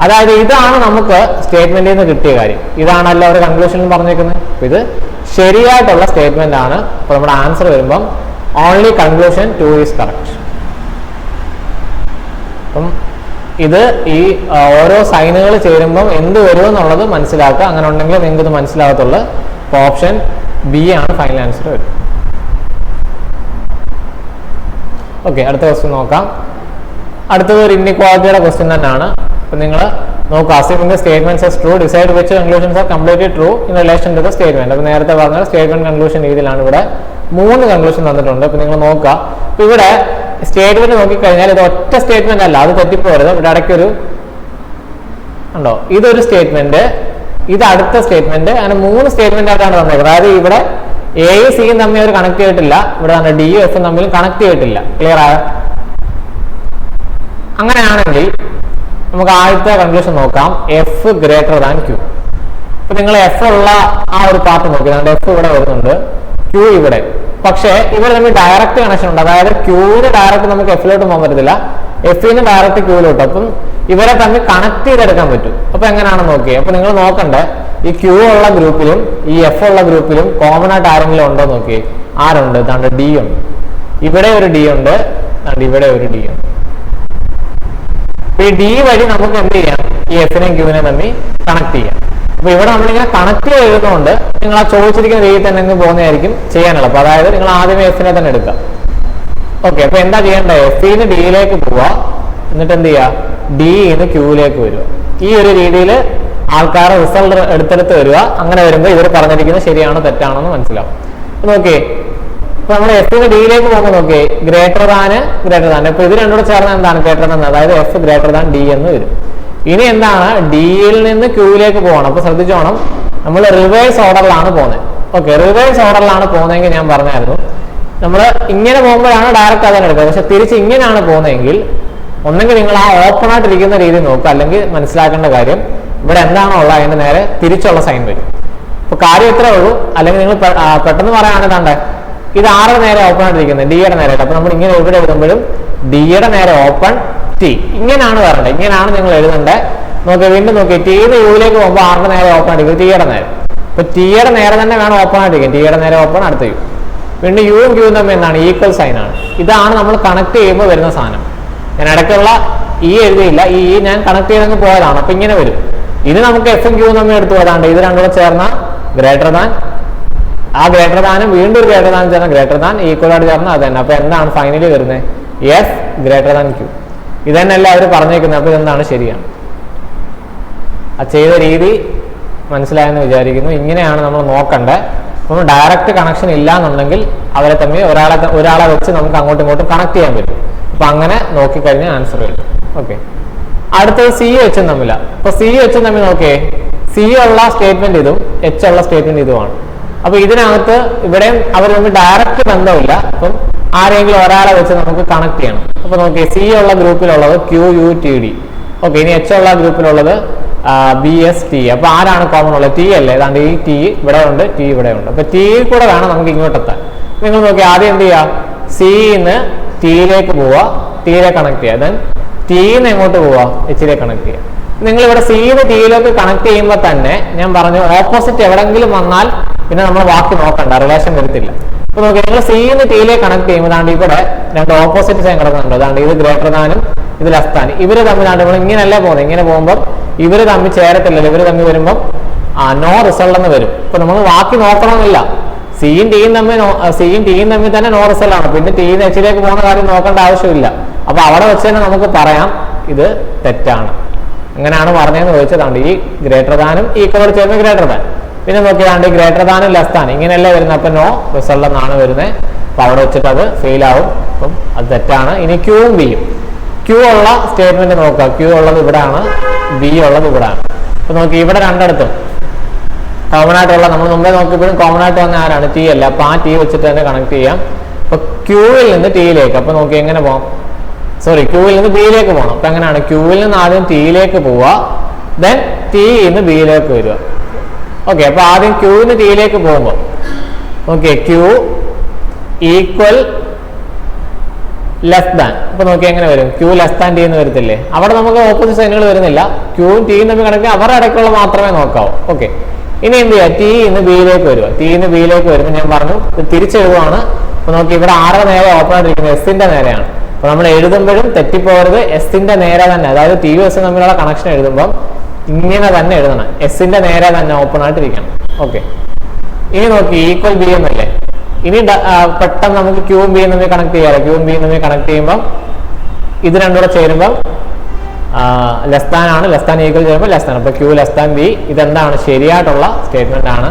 അതായത് ഇതാണ് നമുക്ക് സ്റ്റേറ്റ്മെന്റിൽ നിന്ന് കിട്ടിയ കാര്യം, ഇതാണല്ലോ അവർ കൺക്ലൂഷനിൽ പറഞ്ഞേക്കുന്നത്. ഇത് ശരിയായിട്ടുള്ള സ്റ്റേറ്റ്മെന്റ് ആണ്. അപ്പൊ നമ്മുടെ ആൻസർ വരുമ്പം ഓൺലി കൺക്ലൂഷൻ 2 ഈസ് കറക്റ്റ്. അപ്പം ഇത് ഈ ഓരോ സൈനുകൾ ചേരുമ്പം എന്ത് വരും എന്നുള്ളത് മനസ്സിലാക്കുക. അങ്ങനെ ഉണ്ടെങ്കിൽ നിങ്ങൾക്ക് ഇത് മനസ്സിലാകത്തുള്ളൂ. അപ്പോൾ ഓപ്ഷൻ ബി ആണ് ഫൈനൽ ആൻസർ വരും. ഓക്കെ, അടുത്ത ക്വസ്റ്റ്യൻ നോക്കാം. അടുത്തത് ഒരു ഇൻഇക്വാലിറ്റിയുടെ ക്വസ്റ്റ്യൻ തന്നെയാണ്. അപ്പം നിങ്ങൾ നോക്കുക, assuming the statements as true decide which conclusions are completely true in relation to the statement. അപ്പോൾ നേരത്തെ പറഞ്ഞ സ്റ്റേറ്റ്മെന്റ് കൺക്ലൂഷൻ രീതിയിലാണ് ഇവിടെ 3 കൺക്ലൂഷൻ തന്നിട്ടുണ്ട്. അപ്പോൾ നിങ്ങൾ നോക്കുക, അപ്പോൾ ഇവിടെ സ്റ്റേറ്റ്മെന്റ് നോക്കിക്കഴിഞ്ഞാൽ ഇത് ഒറ്റ സ്റ്റേറ്റ്മെന്റ് അല്ല, അത് തെറ്റിപ്പോരുത്. ഇവിടെ ഇടയ്ക്കൊരു ഉണ്ടോ, ഇതൊരു സ്റ്റേറ്റ്മെന്റ്, ഇത് അടുത്ത സ്റ്റേറ്റ്മെന്റ്, അങ്ങനെ 3 സ്റ്റേറ്റ്മെന്റ് ആയിട്ടാണ് തന്നേക്കുന്നത്. അതായത് ഇവിടെ എയും സിയും തമ്മിൽ അവർ കണക്ട് ചെയ്തിട്ടില്ല, ഇവിടെ ഡിയും എഫും തമ്മിൽ കണക്ട് ചെയ്തിട്ടില്ല. ക്ലിയർ ആയോ? അങ്ങനെയാണെങ്കിൽ നമുക്ക് ആദ്യത്തെ കൺക്ലൂഷൻ നോക്കാം, എഫ് ഗ്രേറ്റർ ദാൻ ക്യൂ. ഇപ്പൊ നിങ്ങൾ എഫ് ഉള്ള ആ ഒരു പാർട്ട് നോക്കി, എഫ് ഇവിടെ വരുന്നുണ്ട്, ക്യൂ ഇവിടെ. പക്ഷേ ഇവിടെ നമ്മൾ ഡയറക്റ്റ് കണക്ഷൻ ഉണ്ട്, അതായത് ക്യൂവിന് ഡയറക്റ്റ് നമുക്ക് എഫിലോട്ട് പോകാൻ പറ്റത്തില്ല, എഫിന് ഡയറക്റ്റ് ക്യൂവിലോട്ട്. അപ്പം ഇവരെ തമ്മിൽ കണക്ട് ചെയ്തെടുക്കാൻ പറ്റും. അപ്പൊ എങ്ങനെയാണെന്ന് നോക്കിയേ. അപ്പൊ നിങ്ങൾ നോക്കണ്ടേ, ഈ ക്യൂ ഉള്ള ഗ്രൂപ്പിലും ഈ എഫ് ഉള്ള ഗ്രൂപ്പിലും കോമൺ ആയിട്ട് ആരെങ്കിലും ഉണ്ടോ നോക്കിയേ. ആരുണ്ട്? ദാണ്ട് ഡി ഉണ്ട്, ഇവിടെ ഒരു ഡി ഉണ്ട്, ഇവിടെ ഒരു ഡി ഉണ്ട്. ഈ ഡി വഴി നമുക്ക് എന്ത് ചെയ്യാം, ഈ എഫിനെയും ക്യൂവിനെയും തമ്മിൽ കണക്ട് ചെയ്യാം. അപ്പൊ ഇവിടെ നമ്മളിങ്ങനെ കണക്ട് ചെയ്തുകൊണ്ട് നിങ്ങൾ ആ ചോദിച്ചിരിക്കുന്ന രീതിയിൽ തന്നെ പോകുന്നതായിരിക്കും ചെയ്യാനുള്ളത്. അപ്പൊ അതായത് നിങ്ങൾ ആദ്യമേ എഫിനെ തന്നെ എടുക്കുക. ഓക്കെ, അപ്പൊ എന്താ ചെയ്യേണ്ടത്, എഫിന്ന് ഡിയിലേക്ക് പോവുക, എന്നിട്ട് എന്ത് ചെയ്യുക, ഡിന്ന് ക്യൂവിലേക്ക് വരിക. ഈ ഒരു രീതിയിൽ ആൾക്കാരെ റിസൾട്ട് എടുത്തെടുത്ത് വരിക. അങ്ങനെ വരുമ്പോൾ ഇവർ പറഞ്ഞിരിക്കുന്നത് ശരിയാണോ തെറ്റാണോ എന്ന് മനസ്സിലാവും. നോക്കിയേ, ഇപ്പൊ നമ്മൾ എഫിന് ഡിയിലേക്ക് പോകുമ്പോൾ നോക്കിയേ, ഗ്രേറ്റർ ദാൻ. ഇപ്പൊ ഇത് രണ്ടുകൂടെ ചേർന്ന് എന്താണ് ഗ്രേറ്റർ ദാൻ, അതായത് എഫ് ഗ്രേറ്റർ ദാൻ ഡി എന്ന് വരും. ഇനി എന്താണ്, ഡിയിൽ നിന്ന് ക്യൂവിലേക്ക് പോകണം. അപ്പൊ ശ്രദ്ധിച്ചോണം, നമ്മൾ റിവേഴ്സ് ഓർഡറിലാണ് പോകുന്നത്. ഓക്കെ, റിവേഴ്സ് ഓർഡറിലാണ് പോകുന്നതെങ്കിൽ ഞാൻ പറഞ്ഞായിരുന്നു, നമ്മൾ ഇങ്ങനെ പോകുമ്പോഴാണ് ഡയറക്റ്റ് അതിനെ എടുക്കുക. പക്ഷെ തിരിച്ച് ഇങ്ങനെയാണ് പോകുന്നതെങ്കിൽ ഒന്നെങ്കിൽ നിങ്ങൾ ആ ഓപ്പൺ ആയിട്ടിരിക്കുന്ന രീതി നോക്കുക, അല്ലെങ്കിൽ മനസ്സിലാക്കേണ്ട കാര്യം ഇവിടെ എന്താണോ ഉള്ളത് അതിന്റെ നേരെ തിരിച്ചുള്ള സൈൻ വരും. ഇപ്പൊ കാര്യം ഇത്രേ ഉള്ളൂ. അല്ലെങ്കിൽ നിങ്ങൾ പെട്ടെന്ന് പറയുകയാണെങ്കിൽ താണ്ടെ ഇത് ആരുടെ നേരെ ഓപ്പൺ ആയിട്ടിരിക്കുന്നത്, ഡിയുടെ നേരെ. അപ്പൊ നമ്മൾ ഇങ്ങനെ ഇവിടെ എഴുതുമ്പോഴും ഡിയുടെ നേരെ ഓപ്പൺ ടി, ഇങ്ങനെയാണ് വരേണ്ടത്, ഇങ്ങനെയാണ് നിങ്ങൾ എഴുതേണ്ടത്. നോക്കി വീണ്ടും നോക്കി, ടിയുടെ യുവിലേക്ക് പോകുമ്പോൾ ആരുടെ നേരെ ഓപ്പൺ ആയിരിക്കും, ടിയുടെ നേരെ. അപ്പൊ ടിയുടെ നേരെ തന്നെ വേണം ഓപ്പൺ ആയിട്ടിരിക്കും, ടിയുടെ നേരെ ഓപ്പൺ അടുത്ത യു. വീണ്ടും യുവും ക്യൂവും തമ്മിൽ എന്താണ്, ഈക്വൽ സൈൻ ആണ്. ഇതാണ് നമ്മൾ കണക്ട് ചെയ്യുമ്പോൾ വരുന്ന സാധനം. ഞാൻ ഇടയ്ക്കുള്ള ഈ എഴുതിയില്ല, ഈ ഞാൻ കണക്ട് ചെയ്തങ്ങ് പോയതാണ്. അപ്പൊ ഇങ്ങനെ വരും. ഇത് നമുക്ക് എഫും ക്യൂവും തമ്മിൽ എടുത്തു പോയതാണ്ട്, ഇത് രണ്ടുകൂടെ ചേർന്ന ഗ്രേറ്റർ ദാൻ, ആ ഗ്രേറ്റർ ദാനും വീണ്ടും ഒരു ഗ്രേറ്റർ ദാൻ ചേർന്ന ഗ്രേറ്റർ ദാൻ, ഈക്വൽ ആയിട്ട് ചേർന്ന അത് തന്നെ. അപ്പൊ എന്താണ് ഫൈനലി വരുന്നത്, എഫ് ഗ്രേറ്റർ ദാൻ ക്യൂ. ഇത് തന്നെയല്ല അവർ പറഞ്ഞേക്കുന്നത്. അപ്പൊ ഇതെന്താണ്, ശരിയാണ്. ആ ചെയ്ത രീതി മനസ്സിലായെന്ന് വിചാരിക്കുന്നു. ഇങ്ങനെയാണ് നമ്മൾ നോക്കണ്ടേ. നമ്മൾ ഡയറക്റ്റ് കണക്ഷൻ ഇല്ല എന്നുണ്ടെങ്കിൽ അവരെ തമ്മിൽ ഒരാളെ വെച്ച് നമുക്ക് അങ്ങോട്ടും ഇങ്ങോട്ടും കണക്ട് ചെയ്യാൻ പറ്റും. അപ്പൊ അങ്ങനെ നോക്കിക്കഴിഞ്ഞാൽ ആൻസർ വരും. ഓക്കെ, അടുത്തത് സി എച്ചും തമ്മിലാണ്. അപ്പൊ സി എച്ചും തമ്മിൽ നോക്കിയേ, സി ഉള്ള സ്റ്റേറ്റ്മെന്റ് ഇതും എച്ച് ഉള്ള സ്റ്റേറ്റ്മെന്റ് ഇതുമാണ്. അപ്പൊ ഇതിനകത്ത് ഇവിടെയും അവർ തമ്മിൽ ഡയറക്റ്റ് ബന്ധമില്ല. അപ്പം ആരെങ്കിലും ഒരാളെ വെച്ച് നമുക്ക് കണക്ട് ചെയ്യണം. അപ്പൊ നോക്കിയേ, സി ഉള്ള ഗ്രൂപ്പിലുള്ളത് Q U T D. Okay, ഇനി എച്ച് ഉള്ള ഗ്രൂപ്പിലുള്ളത് ബി എസ് ടി. അപ്പൊ ആരാണ് കോമൺ ഉള്ളത്, ടി അല്ലേ. ഏതാണ്ട് ഈ ടി ഇവിടെ ഉണ്ട്, ടി ഇവിടെ ഉണ്ട്. അപ്പൊ ടി കൂടെ വേണം നമുക്ക് ഇങ്ങോട്ട് എത്താൻ. നിങ്ങൾ നോക്കി, ആദ്യം എന്ത് ചെയ്യാം, സിന്ന് ടിയിലേക്ക് പോവുക, ടിയിലെ കണക്ട് ചെയ്യുക. ദെൻ ടിന്ന് എങ്ങോട്ട് പോവുക, എച്ചിലേക്ക് കണക്ട് ചെയ്യുക. നിങ്ങൾ ഇവിടെ സിന്ന് ടിയിലേക്ക് കണക്ട് ചെയ്യുമ്പോൾ തന്നെ ഞാൻ പറഞ്ഞു, ഓപ്പോസിറ്റ് എവിടെങ്കിലും വന്നാൽ പിന്നെ നമ്മൾ ബാക്കി നോക്കണ്ട, റിലേഷൻ വരത്തില്ല. അപ്പൊ നോക്കി, നിങ്ങൾ സിന്ന് ടിയിലേക്ക് കണക്ട് ചെയ്യുമ്പോൾ ദാണ്ട് ഇവിടെ രണ്ട് ഓപ്പോസിറ്റ് സൈൻ കിടക്കുന്നുണ്ട്. അതാണ്ട് ഇത് ഗ്രേറ്റർ ദാനും ഇത് ലെസ് ദാനും. ഇവര് തമ്മിലാണ് നമ്മൾ ഇങ്ങനെയല്ലേ പോകുന്നത്. ഇങ്ങനെ പോകുമ്പോൾ ഇവര് തമ്മിൽ ചേരത്തില്ലല്ലോ. ഇവര് തമ്മിൽ വരുമ്പോൾ നോ റിസൾട്ട് എന്ന് വരും. ഇപ്പൊ നമ്മൾ ബാക്കി നോക്കണമെന്നില്ല. സിയും ടിയും തമ്മിൽ തന്നെ നോ റിസൾട്ട് ആണ്. പിന്നെ ടിന്ന് എച്ചിലേക്ക് പോകുന്ന കാര്യം നോക്കേണ്ട ആവശ്യമില്ല. അപ്പൊ അവിടെ വെച്ച് തന്നെ നമുക്ക് പറയാം ഇത് തെറ്റാണ്. അങ്ങനെയാണ് പറഞ്ഞതെന്ന് ചോദിച്ചതാണ്. ഈ ഗ്രേറ്റർ ദാനും ഈക്വലോട് ചേർന്ന് ഗ്രേറ്റർ ദാൻ. പിന്നെ നോക്കിയാണ്ട് ഗ്രേറ്റർ ദാനും ലെസ് ദാൻ ഇങ്ങനെയല്ലേ വരുന്നത്. അപ്പൊ നോ റിസൾട്ട് എന്നാണ് വരുന്നത്. അപ്പൊ അവിടെ വെച്ചിട്ട് അത് ഫെയിൽ ആവും. അപ്പം അത് തെറ്റാണ്. ഇനി ക്യൂവും ബിയും, ക്യൂ ഉള്ള സ്റ്റേറ്റ്മെന്റ് നോക്കുക. ക്യൂ ഉള്ളത് ഇവിടെയാണ്, ബി ഉള്ളത് ഇവിടെയാണ്. അപ്പൊ നോക്കി ഇവിടെ രണ്ടിടത്തും കോമൺ ആയിട്ടുള്ള, നമ്മൾ മുമ്പേ നോക്കിയപ്പോഴും കോമൺ ആയിട്ട് വന്ന ആരാണ്? ടി അല്ല. അപ്പൊ ആ ടി വെച്ചിട്ട് തന്നെ കണക്ട് ചെയ്യാം. അപ്പൊ ക്യൂവിൽ നിന്ന് ടിയിലേക്ക്, അപ്പൊ നോക്കി എങ്ങനെ പോകാം? സോറി, ക്യൂവിൽ നിന്ന് ബിയിലേക്ക് പോകണം. അപ്പൊ എങ്ങനെയാണ്? ക്യൂവിൽ നിന്ന് ആദ്യം ടിയിലേക്ക് പോവുക, ദെൻ ടിന്ന് ബിയിലേക്ക് വരിക. ഓക്കെ, അപ്പൊ ആദ്യം ക്യൂന്ന് ടിയിലേക്ക് പോകുമ്പോൾ okay, Q equal less than. അപ്പൊ നോക്കി എങ്ങനെ വരും? ക്യൂ ലെസ് ദാൻ ടി എന്ന് വരത്തില്ലേ? അവിടെ നമുക്ക് ഓപ്പോസിറ്റ് സൈനുകൾ വരുന്നില്ല. ക്യൂവും ടിയും തമ്മിൽ കണക്ക് അവരുടെ ഇടയ്ക്കുള്ള മാത്രമേ നോക്കാവൂ. ഓക്കെ, ഇനി എന്ത് ചെയ്യുക? ടി ഇന്ന് ബിയിലേക്ക് വരിക. ടി ഇന്ന് ബിയിലേക്ക് വരുമ്പോൾ ഞാൻ പറഞ്ഞു തിരിച്ചെഴുതുവാണ്. അപ്പൊ നോക്കി ഇവിടെ ആരുടെ നേരെ ഓപ്പൺ ആയിട്ടിരിക്കുന്നത്? എസിന്റെ നേരെയാണ്. അപ്പൊ നമ്മൾ എഴുതുമ്പോഴും തെറ്റിപ്പോകരുത്. എസിന്റെ നേരെ തന്നെ, അതായത് ടി എസ് തമ്മിലുള്ള കണക്ഷൻ എഴുതുമ്പോൾ ഇങ്ങനെ തന്നെ എഴുതണം. എസിന്റെ നേരെ തന്നെ ഓപ്പൺ ആയിട്ടിരിക്കണം. ഓക്കെ, ഇനി നോക്കി ഈക്വൽ ബി എന്നല്ലേ? ഇനി പെട്ടെന്ന് നമുക്ക് ക്യൂവും ബിയും തമ്മിൽ കണക്ട് ചെയ്യാറ്. ക്യൂവും ബിയും തമ്മിൽ കണക്ട് ചെയ്യുമ്പോൾ ഇത് രണ്ടും കൂടെ ചേരുമ്പോൾ ലെസ് ദാൻ ആണ്, ലെസ് ദാൻ ഈക്വൽ ചെയ്യുമ്പോൾ ലെസ് ദാൻ. അപ്പൊ ക്യൂ ലെസ് ദാൻ ബി, ഇതെന്താണ്? ശരിയായിട്ടുള്ള സ്റ്റേറ്റ്മെന്റ് ആണ്.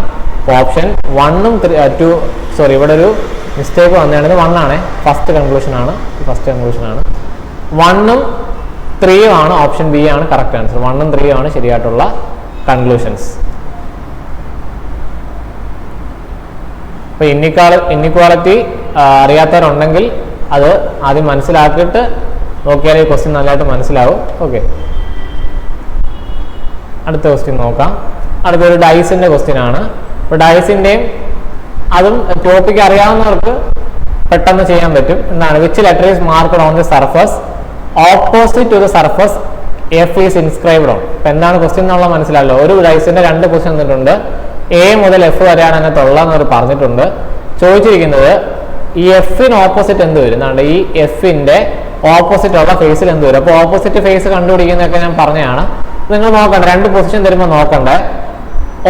ഓപ്ഷൻ 1ഉം 2, സോറി ഇവിടെ ഒരു മിസ്റ്റേക്ക് വന്നതാണ്. ഇത് 1 ആണ്, ഫസ്റ്റ് കൺക്ലൂഷൻ ആണ്. 1ഉം 3ഉം ആണ്, ഓപ്ഷൻ ബി ആണ് കറക്റ്റ് ആൻസർ. 1ഉം 3ഉം ആണ് ശരിയായിട്ടുള്ള കൺക്ലൂഷൻസ്. അപ്പൊ ഇന്നിക്വാളിറ്റി അറിയാത്തവരുണ്ടെങ്കിൽ അത് ആദ്യം മനസ്സിലാക്കിയിട്ട് നോക്കിയാൽ ഈ ക്വസ്റ്റ്യൻ നല്ലതായിട്ട് മനസ്സിലാവും. ഓക്കെ, അടുത്ത ക്വസ്റ്റ്യൻ നോക്കാം. അടുത്തൊരു ഡൈസിന്റെ ക്വസ്റ്റ്യൻ ആണ്. അപ്പൊ ഡൈസിന്റെയും അതും ടോപ്പിക് അറിയാവുന്നവർക്ക് പെട്ടെന്ന് ചെയ്യാൻ പറ്റും. എന്താണ്? Which letter is marked on the surface opposite to the surface F is inscribed on. അപ്പൊ എന്താണ് ക്വസ്റ്റ്യൻ എന്നുള്ള മനസ്സിലായല്ലോ. ഒരു ഡൈസിന്റെ 2 ക്വസ്റ്റ്യൻ തന്നിട്ടുണ്ട്. എ മുതൽ എഫ് വരെയാണ് അതിനകത്ത് ഉള്ളതെന്ന് പറഞ്ഞിട്ടുണ്ട്. ചോദിച്ചിരിക്കുന്നത് ഈ എഫിന് ഓപ്പോസിറ്റ് എന്ത് വരും എന്നാണ്. ഈ എഫിന്റെ ഓപ്പോസിറ്റ് ഉള്ള ഫേസിൽ എന്ത് വരും? അപ്പൊ ഓപ്പോസിറ്റ് ഫേസ് കണ്ടുപിടിക്കുന്നതൊക്കെ ഞാൻ പറഞ്ഞതാണ്. നിങ്ങൾ നോക്കണ്ട, 2 പൊസിഷൻ തരുമ്പോൾ നോക്കണ്ടേ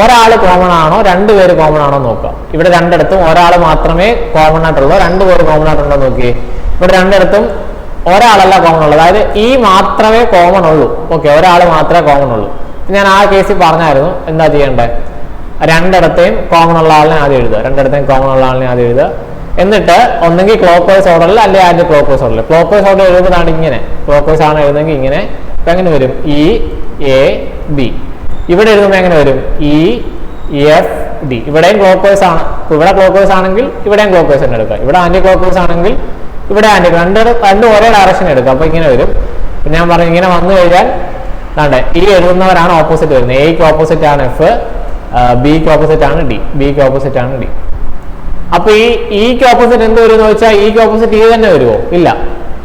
ഒരാൾ കോമൺ ആണോ 2 പേര് കോമൺ ആണോ നോക്കുക. ഇവിടെ രണ്ടിടത്തും ഒരാൾ മാത്രമേ കോമൺ ആയിട്ടുള്ളൂ, 2 പേര് കോമൺ ആയിട്ടുണ്ടോ നോക്കി. ഇവിടെ രണ്ടിടത്തും ഒരാളല്ല കോമൺ ഉള്ളൂ, അതായത് ഈ മാത്രമേ കോമൺ ഉള്ളൂ. ഓക്കെ, ഒരാൾ മാത്രമേ കോമൺ ഉള്ളൂ. ഞാൻ ആ കേസിൽ പറഞ്ഞായിരുന്നു എന്താ ചെയ്യേണ്ടത്? രണ്ടിടത്തെയും കോമൺ ഉള്ള ആളിനെ ആദ്യം എഴുതുക. എന്നിട്ട് ഒന്നെങ്കിൽ ക്ലോക്ക് വൈസ് ഓർഡറിൽ അല്ലെങ്കിൽ ആൻറ്റി ക്ലോക്ക് വൈസ് ഓർഡറിൽ. ക്ലോക്ക് വൈസ് ഓർഡർ എഴുതുന്നതാണ് ഇങ്ങനെ, ക്ലോക്ക് വൈസ് ആണ് എഴുതുന്നെങ്കിൽ ഇങ്ങനെ. ഇപ്പൊ എങ്ങനെ വരും? E A B. ഇവിടെ എഴുതുമ്പോൾ എങ്ങനെ വരും? E F D. ഇവിടെയും ക്ലോക്ക് വൈസ് ആണ്. ഇവിടെ ക്ലോക്ക് വൈസ് ആണെങ്കിൽ ഇവിടെയും ക്ലോക്ക് വൈസ് തന്നെ എടുക്കുക. ഇവിടെ ആന്റി ക്ലോക്ക് വൈസ് ആണെങ്കിൽ ഇവിടെ ആന്റി, രണ്ടും ഒരേ ഡയറക്ഷൻ എടുക്കുക. അപ്പൊ ഇങ്ങനെ വരും. ഞാൻ പറഞ്ഞു ഇങ്ങനെ വന്നു കഴിഞ്ഞാൽ അതെ ഈ എഴുതുന്നവരാണ് ഓപ്പോസിറ്റ് വരുന്നത്. എക്ക് ഓപ്പോസിറ്റ് ആണ് എഫ്, ബിക്ക് ഓപ്പോസിറ്റ് ആണ് ഡി, ബിക്ക് ഓപ്പോസിറ്റ് ആണ് ഡി. അപ്പൊ ഈ ഇക്ക് ഓപ്പോസിറ്റ് എന്ത് വരും എന്ന് ചോദിച്ചാൽ ഇക്ക് ഓപ്പോസിറ്റ് ഇ തന്നെ വരുമോ? ഇല്ല.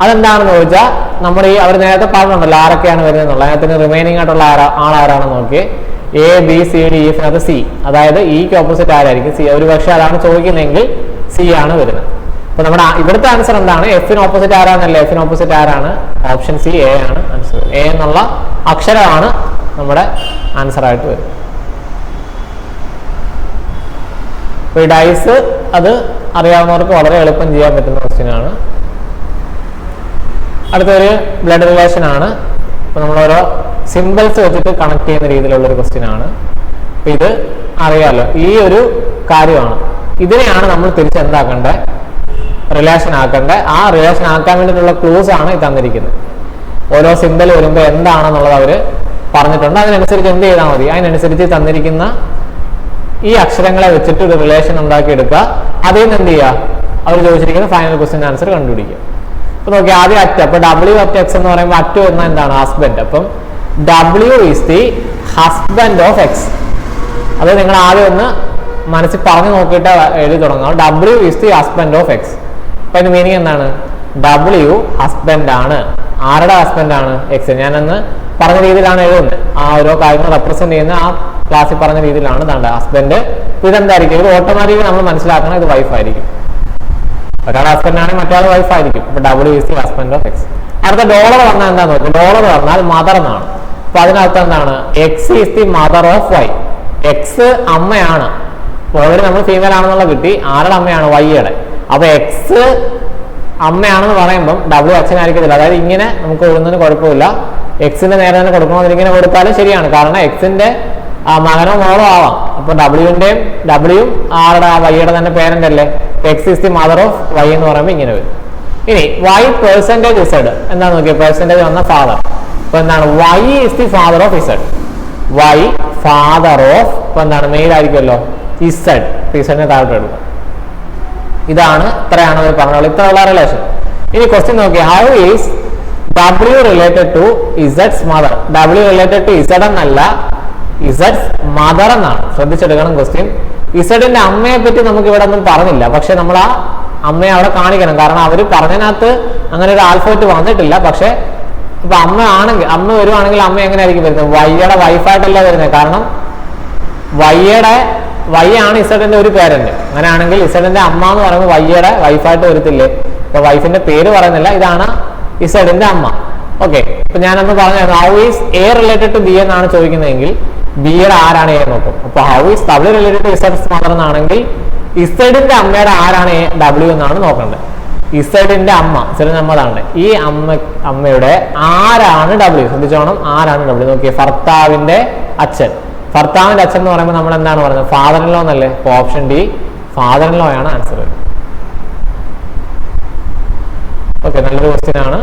അതെന്താണെന്ന് ചോദിച്ചാൽ നമ്മുടെ ഈ അവർ നേരത്തെ പറഞ്ഞിട്ടുണ്ടല്ലോ ആരൊക്കെയാണ് വരുന്നത് എന്നുള്ള. അതിനകത്ത് റിമൈനിങ് ആയിട്ടുള്ള ആളാരാണെന്ന് നോക്കി. എ ബി സി ഡി ഇഫിനകത്ത് സി, അതായത് ഇക്ക് ഓപ്പോസിറ്റ് ആരായിരിക്കും? സി. ഒരു പക്ഷേ അതാണ് ചോദിക്കുന്നതെങ്കിൽ സി ആണ് വരുന്നത്. അപ്പൊ നമ്മുടെ ഇവിടുത്തെ ആൻസർ എന്താണ്? എഫിന് ഓപ്പോസിറ്റ് ആരാന്നല്ല, എഫിന് ഓപ്പോസിറ്റ് ആരാണ്? ഓപ്ഷൻ സി, എ ആണ് ആൻസർ. എ എന്നുള്ള അക്ഷരമാണ് നമ്മുടെ ആൻസർ ആയിട്ട് വരും. അപ്പൊ ഈ ഡൈസ് അത് അറിയാവുന്നവർക്ക് വളരെ എളുപ്പം ചെയ്യാൻ പറ്റുന്ന ക്വസ്റ്റ്യൻ ആണ്. അടുത്തൊരു ബ്ലഡ് റിലേഷൻ ആണ്. അപ്പൊ നമ്മൾ ഓരോ സിമ്പിൾസ് വെച്ചിട്ട് കണക്ട് ചെയ്യുന്ന രീതിയിലുള്ളൊരു ക്വസ്റ്റ്യൻ ആണ്. അപ്പൊ ഇത് അറിയാലോ, ഈ ഒരു കാര്യമാണ്. ഇതിനെയാണ് നമ്മൾ തിരിച്ചെന്താക്കേണ്ടത്? റിലേഷൻ ആക്കേണ്ടത്. ആ റിലേഷൻ ആക്കാൻ വേണ്ടിയിട്ടുള്ള ക്ലൂസ് ആണ് ഇത് തന്നിരിക്കുന്നത്. ഓരോ സിമ്പിൾ വരുമ്പോൾ എന്താണെന്നുള്ളത് അവർ പറഞ്ഞിട്ടുണ്ട്. അതിനനുസരിച്ച് എന്ത് ചെയ്താൽ മതി? അതിനനുസരിച്ച് തന്നിരിക്കുന്ന ഈ അക്ഷരങ്ങളെ വെച്ചിട്ട് ഒരു റിലേഷൻ ഉണ്ടാക്കിയെടുക്കുക. അതിൽ നിന്ന് എന്ത് ചെയ്യുക? അവർ ചോദിച്ചിരിക്കുന്ന ഫൈനൽ ക്വസ്റ്റ്യൻ ആൻസർ കണ്ടുപിടിക്കുക. അപ്പൊ നോക്കി ആദ്യം അറ്റ്. അപ്പൊ ഡബ്ല്യു അറ്റ് എക്സ് എന്ന് പറയുമ്പോൾ അറ്റ് വരുന്ന എന്താണ്? ഹസ്ബൻഡ്. അപ്പം W is the husband of X. അത് നിങ്ങൾ ആദ്യം ഒന്ന് മനസ്സിൽ പറഞ്ഞു നോക്കിയിട്ട് എഴുതി തുടങ്ങാം. W is the husband of X. അപ്പൊ അതിന്റെ മീനിങ് എന്താണ്? ഡബ്ല്യു ഹസ്ബൻഡ് ആണ്. ആരുടെ ഹസ്ബൻഡ് ആണ്? എക്സ്. ഞാനന്ന് പറഞ്ഞ രീതിയിലാണ് എഴുതുന്നത്. ആ ഓരോ കാര്യങ്ങൾ റെപ്രസെന്റ് ചെയ്യുന്ന ആ ക്ലാസ്സിൽ പറഞ്ഞ രീതിയിലാണ് ഹസ്ബൻഡ്. ഇതെന്തായിരിക്കും? ഇത് ഓട്ടോമാറ്റിക്കലി നമ്മൾ മനസ്സിലാക്കണം ഇത് വൈഫ് ആയിരിക്കും. ഒരാൾ ഹസ്ബൻഡ് ആണെങ്കിൽ മറ്റൊരാൾ വൈഫ് ആയിരിക്കും. അപ്പൊ W is the husband of X. അടുത്ത ഡോളർ പറഞ്ഞാൽ എന്താന്ന് നോക്കും. ഡോളർ പറഞ്ഞാൽ മദർ എന്നാണ്. അപ്പൊ അതിനകത്ത് എന്താണ്? X is the mother of Y. X അമ്മയാണ്. ഓൾറെഡി നമ്മൾ ഫീമെയിൽ ആണെന്നുള്ള കിട്ടി. ആരുടെ അമ്മയാണ്? വൈയുടെ. അപ്പൊ എക്സ് അമ്മയാണെന്ന് പറയുമ്പം ഡബ്ല്യു അച്ഛനായിരിക്കത്തില്ല. അതായത് ഇങ്ങനെ നമുക്ക് എഴുതുന്നതിന് കുഴപ്പമില്ല. എക്സിന്റെ നേരെ തന്നെ കൊടുക്കണമെന്ന് ഇങ്ങനെ കൊടുത്താലും ശരിയാണ്. കാരണം എക്സിന്റെ മകനോ മോളോ ആവാം. അപ്പൊ ഡബ്ല്യു ആരുടെ വൈയുടെ തന്നെ പേരന്റ് അല്ലേ. X is the mother of Y എന്ന് പറയുമ്പോൾ ഇങ്ങനെ വരും. ഇനി വൈ പെർസെന്റേജ് ഇസഡ് എന്താ നോക്കിയ പെർസെന്റേജ് വന്ന ഫാദർ. അപ്പൊ എന്താണ് Y is the father of Z. Y father of ഇപ്പൊ എന്താണ് മെയിൽ ആയിരിക്കുമല്ലോ ഇസഡ്. ഇസഡിനെ താഴോട്ട് എടുക്കുക. ഇതാണ് ഇത്രയാണ് അവർ പറഞ്ഞത്, ഇത്രയുള്ള റിലേഷൻ. ഇനി ക്വസ്റ്റ്യൻ നോക്കിയാൽ how is W related to ഇസഡ്സ് mother. W related to Z എന്നല്ല, ഇസഡ്സ് മദർ എന്നാണ്. ശ്രദ്ധിച്ചെടുക്കണം ക്വസ്റ്റ്യൻ. ഇസഡിന്റെ അമ്മയെ പറ്റി നമുക്ക് ഇവിടെ ഒന്നും പറഞ്ഞില്ല, പക്ഷെ നമ്മൾ ആ അമ്മയെ അവിടെ കാണിക്കണം. കാരണം അവർ പറഞ്ഞതിനകത്ത് അങ്ങനെ ഒരു ആൽഫബറ്റ് വന്നിട്ടില്ല. പക്ഷെ ഇപ്പൊ അമ്മ വരുവാണെങ്കിൽ അമ്മ എങ്ങനെയായിരിക്കും വരുന്നത്? വൈയുടെ വൈഫായിട്ടല്ല വരുന്നത്. കാരണം വൈ ആണ് ഇസഡിന്റെ ഒരു പേരന്റ്. അങ്ങനെയാണെങ്കിൽ ഇസഡിന്റെ അമ്മ എന്ന് പറയുമ്പോൾ വൈയുടെ വൈഫായിട്ട് വരത്തില്ലേ? അപ്പൊ വൈഫിന്റെ പേര് പറയുന്നില്ല, ഇതാണ് ഇസഡിന്റെ അമ്മ. ഓക്കെ, ഇപ്പൊ ഞാനൊന്ന് പറഞ്ഞു how is A related to B എന്നാണ് ചോദിക്കുന്നതെങ്കിൽ ബിയുടെ ആരാണ് എ നോക്കും. അപ്പൊ how is W related to ഇസഡ്സ് മദർ എന്നാണെങ്കിൽ ഇസഡിന്റെ അമ്മയുടെ ആരാണ് എ ഡബ്ല്യു എന്നാണ് നോക്കേണ്ടത്. ഇസഡിന്റെ അമ്മ ഇസഡിന്റെ അമ്മതാണ്. ഈ അമ്മയുടെ ആരാണ് ഡബ്ല്യു? ശ്രദ്ധിച്ചോണം, ആരാണ് ഡബ്ല്യു നോക്കിയേ. ഭർത്താവിന്റെ അച്ഛൻ. ഭർത്താവിന്റെ അച്ഛൻ എന്ന് പറയുമ്പോൾ നമ്മൾ എന്താണ് പറയുന്നത്? ഫാദർ ഇൻ ലോ എന്നല്ലേ. അപ്പൊ option D father in law ആണ് ആൻസർ. ഓക്കെ, നല്ലൊരു ക്വസ്റ്റ്യൻ ആണ്.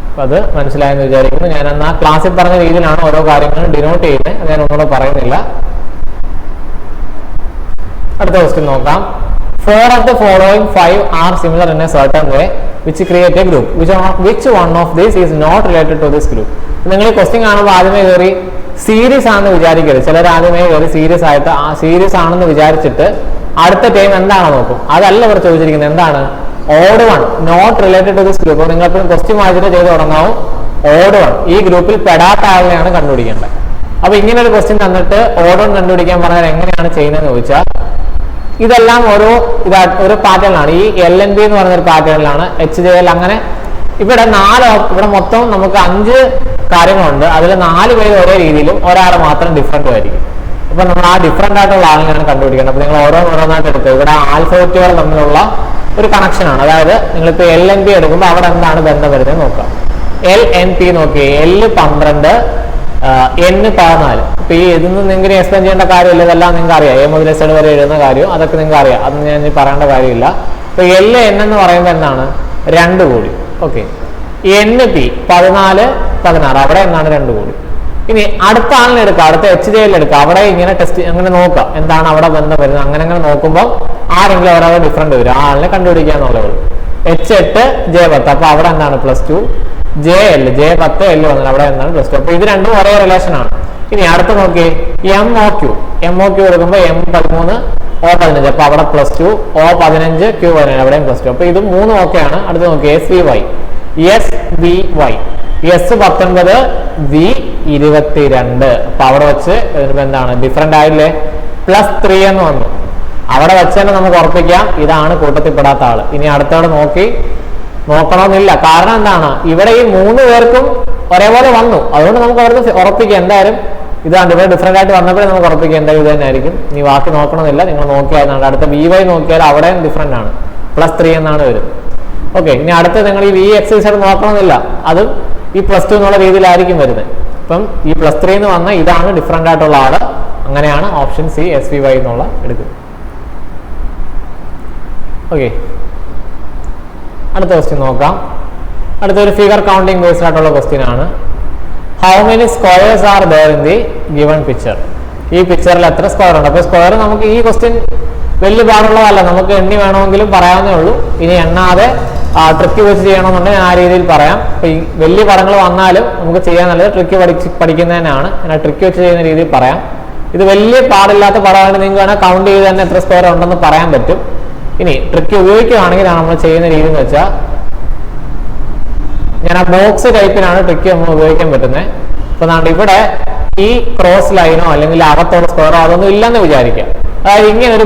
അപ്പൊ അത് മനസ്സിലായെന്ന് വിചാരിക്കുന്നു. ഞാൻ അന്ന് ആ ക്ലാസ്സിൽ പറഞ്ഞ രീതിയിലാണ് ഓരോ കാര്യങ്ങളും ഡിനോട്ട് ചെയ്യുന്നത്. അത് ഞാൻ ഒന്നുകൂടെ പറയുന്നില്ല. അടുത്ത ക്വസ്റ്റ്യൻ നോക്കാം. 4 of the following 5 are similar in a certain way which create a group. Which one of these is not related to this group? നിങ്ങൾ ക്വസ്റ്റ്യൻ കാണുമ്പോൾ ആദ്യമേ കയറി സീരീസ് ആണെന്ന് വിചാരിക്കരുത്. ചിലർ ആദ്യമേ കയറി സീരീസ് ആയിട്ട് ആ സീരീസ് ആണെന്ന് വിചാരിച്ചിട്ട് അടുത്ത ടൈം എന്താണോ നോക്കും. അതല്ല ഇവർ ചോദിച്ചിരിക്കുന്നത്. എന്താണ്? Odd one not related to this group. നിങ്ങൾക്ക് ക്വസ്റ്റ്യൻ വായിച്ചിട്ട് ചെയ്ത് തുടങ്ങാവും. ഓഡ് വൺ ഈ ഗ്രൂപ്പിൽ പെടാത്ത ആളിനെയാണ് കണ്ടുപിടിക്കേണ്ടത്. അപ്പൊ ഇങ്ങനെ ഒരു ക്വസ്റ്റ്യൻ തന്നിട്ട് ഓഡ് വൺ കണ്ടുപിടിക്കാൻ പറഞ്ഞാൽ എങ്ങനെയാണ് ചെയ്യുന്നതെന്ന് ചോദിച്ചാൽ ഇതെല്ലാം ഒരു പാറ്റേണിലാണ്. ഈ LNB എന്ന് പറഞ്ഞൊരു പാറ്റേണിലാണ്. HJL അങ്ങനെ ഇവിടെ മൊത്തം നമുക്ക് 5 കാര്യങ്ങളുണ്ട്. അതിൽ 4 പേര് ഒരേ രീതിയിലും ഒരാൾ മാത്രം ഡിഫറൻറ്റും ആയിരിക്കും. അപ്പൊ നമ്മൾ ആ ഡിഫറൻ്റ് ആയിട്ടുള്ള ആളിനെയാണ് കണ്ടുപിടിക്കുന്നത്. അപ്പൊ നിങ്ങൾ ഓരോന്നായിട്ട് എടുക്കുക. ഇവിടെ ആൽഫബറ്റുകൾ തമ്മിലുള്ള ഒരു കണക്ഷനാണ്. അതായത് നിങ്ങളിപ്പോൾ LNP എടുക്കുമ്പോൾ അവിടെ എന്താണ് ബന്ധം വരുന്നത് നോക്കുക. LNP നോക്കി L 12 N 14. ഇപ്പൊ ഈ ഇതൊന്നും നിങ്ങൾക്ക് എക്സ്പ്ലെയിൻ ചെയ്യേണ്ട കാര്യമില്ല. ഇതെല്ലാം നിങ്ങൾക്ക് അറിയാം. A മുതൽ Z വരെ എഴുതുന്ന കാര്യം അതൊക്കെ നിങ്ങൾക്ക് അറിയാം. അതൊന്നും ഞാൻ പറയേണ്ട കാര്യമില്ല. ഇപ്പൊ L N എന്ന് പറയുമ്പോൾ എന്താണ്? 2 കൂടി. ഓക്കെ, NP 14 16 അവിടെ എന്താണ്? 2 കൂടി. ഇനി അടുത്ത ആളിനെ എടുക്കുക, അടുത്ത HJL എടുക്കുക. അവിടെ ഇങ്ങനെ ടെസ്റ്റ് അങ്ങനെ നോക്കുക എന്താണ് അവിടെ ബന്ധം വരുന്നത്. അങ്ങനെ നോക്കുമ്പോൾ ആരെങ്കിലും ഒരാൾ ഡിഫറൻറ്റ് വരും. ആ ആളിനെ കണ്ടുപിടിക്കുക എന്നുള്ളത്. H8 J10. അപ്പൊ അവിടെ എന്താണ്? +2. J10 L വന്നാൽ അവിടെ എന്താണ്? +2. അപ്പൊ ഇത് രണ്ടും ഒരേ റിലേഷൻ ആണ്. ഇനി അടുത്ത് നോക്കി MOQ എടുക്കുമ്പോൾ M13 O15. അപ്പൊ അവിടെ +2. O15 Q15 അവിടെയും +2. അപ്പൊ ഇത് 3 ഓക്കെ ആണ്. അടുത്ത് നോക്കി SVY S19 V22. അപ്പൊ അവിടെ വെച്ച് എന്താണ്? ഡിഫറെന്റ് ആയില്ലേ? +3 എന്ന് വന്നു. അവിടെ വെച്ച് തന്നെ നമുക്ക് ഉറപ്പിക്കാം ഇതാണ് കൂട്ടത്തിൽപ്പെടാത്ത ആള്. ഇനി അടുത്തവിടെ നോക്കണമെന്നില്ല. കാരണം എന്താണ്? ഇവിടെ ഈ 3 പേർക്കും ഒരേപോലെ വന്നു. അതുകൊണ്ട് നമുക്ക് അവർക്ക് ഉറപ്പിക്കാം എന്തായാലും ഇതാണ്. ഇവിടെ ഡിഫറെന്റ് ആയിട്ട് വന്നപ്പോഴേ നമുക്ക് ഉറപ്പിക്കാം എന്തായാലും ഇത് തന്നെ ആയിരിക്കും. നീ ബാക്കി നോക്കണമെന്നില്ല. നിങ്ങൾ നോക്കിയാൽ അടുത്ത VY നോക്കിയാൽ അവിടെയും ഡിഫറെന്റ് ആണ്. +3 എന്നാണ് വരുന്നത്. ഓക്കെ, ഇനി അടുത്ത് നിങ്ങൾ ഈ VXZ നോക്കണമെന്നില്ല. അതും ഈ +2 എന്നുള്ള രീതിയിലായിരിക്കും വരുന്നത്. അപ്പം ഈ +3 എന്ന് വന്ന ഇതാണ് ഡിഫറെന്റ് ആയിട്ടുള്ള ആള്. അങ്ങനെയാണ് ഓപ്ഷൻ C SVY എന്നുള്ള എടുക്കുന്നത്. ഓക്കെ, അടുത്ത ക്വസ്റ്റ്യൻ നോക്കാം. അടുത്തൊരു ഫിഗർ കൗണ്ടിങ് ബേസ്ഡ് ആയിട്ടുള്ള ക്വസ്റ്റ്യൻ ആണ്. How many squares are there in the given picture? ഈ പിക്ചറിൽ എത്ര സ്ക്വയർ ഉണ്ട്? അപ്പൊ സ്ക്വയർ നമുക്ക് ഈ ക്വസ്റ്റ്യൻ വലിയ പാടുള്ളതല്ല. നമുക്ക് എണ്ണി വേണമെങ്കിലും പറയാവുന്നേ ഉള്ളൂ. ഇനി എണ്ണാതെ ട്രിക്ക് വെച്ച് ചെയ്യണമെന്നുണ്ടെങ്കിൽ ആ രീതിയിൽ പറയാം. അപ്പൊ ഈ വലിയ പടങ്ങൾ വന്നാലും നമുക്ക് ചെയ്യാൻ നല്ലത് ട്രിക്ക് പഠിക്കുന്നതിനാണ്. ഞാൻ ട്രിക്ക് വെച്ച് ചെയ്യുന്ന രീതിയിൽ പറയാം. ഇത് വലിയ പാടില്ലാത്ത പടമായിട്ട് നിങ്ങൾക്ക് വേണേൽ കൗണ്ട് ചെയ്ത് തന്നെ എത്ര സ്ക്വയർ ഉണ്ടെന്ന് പറയാൻ പറ്റും. ഇനി ട്രിക്ക് ഉപയോഗിക്കുകയാണെങ്കിലാണ് നമ്മൾ ചെയ്യുന്ന രീതി എന്ന് വെച്ചാൽ ഞാൻ ആ ബോക്സ് ടൈപ്പിനാണ് ട്രിക്ക് നമ്മൾ ഉപയോഗിക്കാൻ പറ്റുന്നത്. അപ്പൊ ഇവിടെ ഈ ക്രോസ് ലൈനോ അല്ലെങ്കിൽ അകത്തുള്ള സ്ക്വയറോ അതൊന്നും ഇല്ലെന്ന് വിചാരിക്കാം. അതായത് ഇങ്ങനെ ഒരു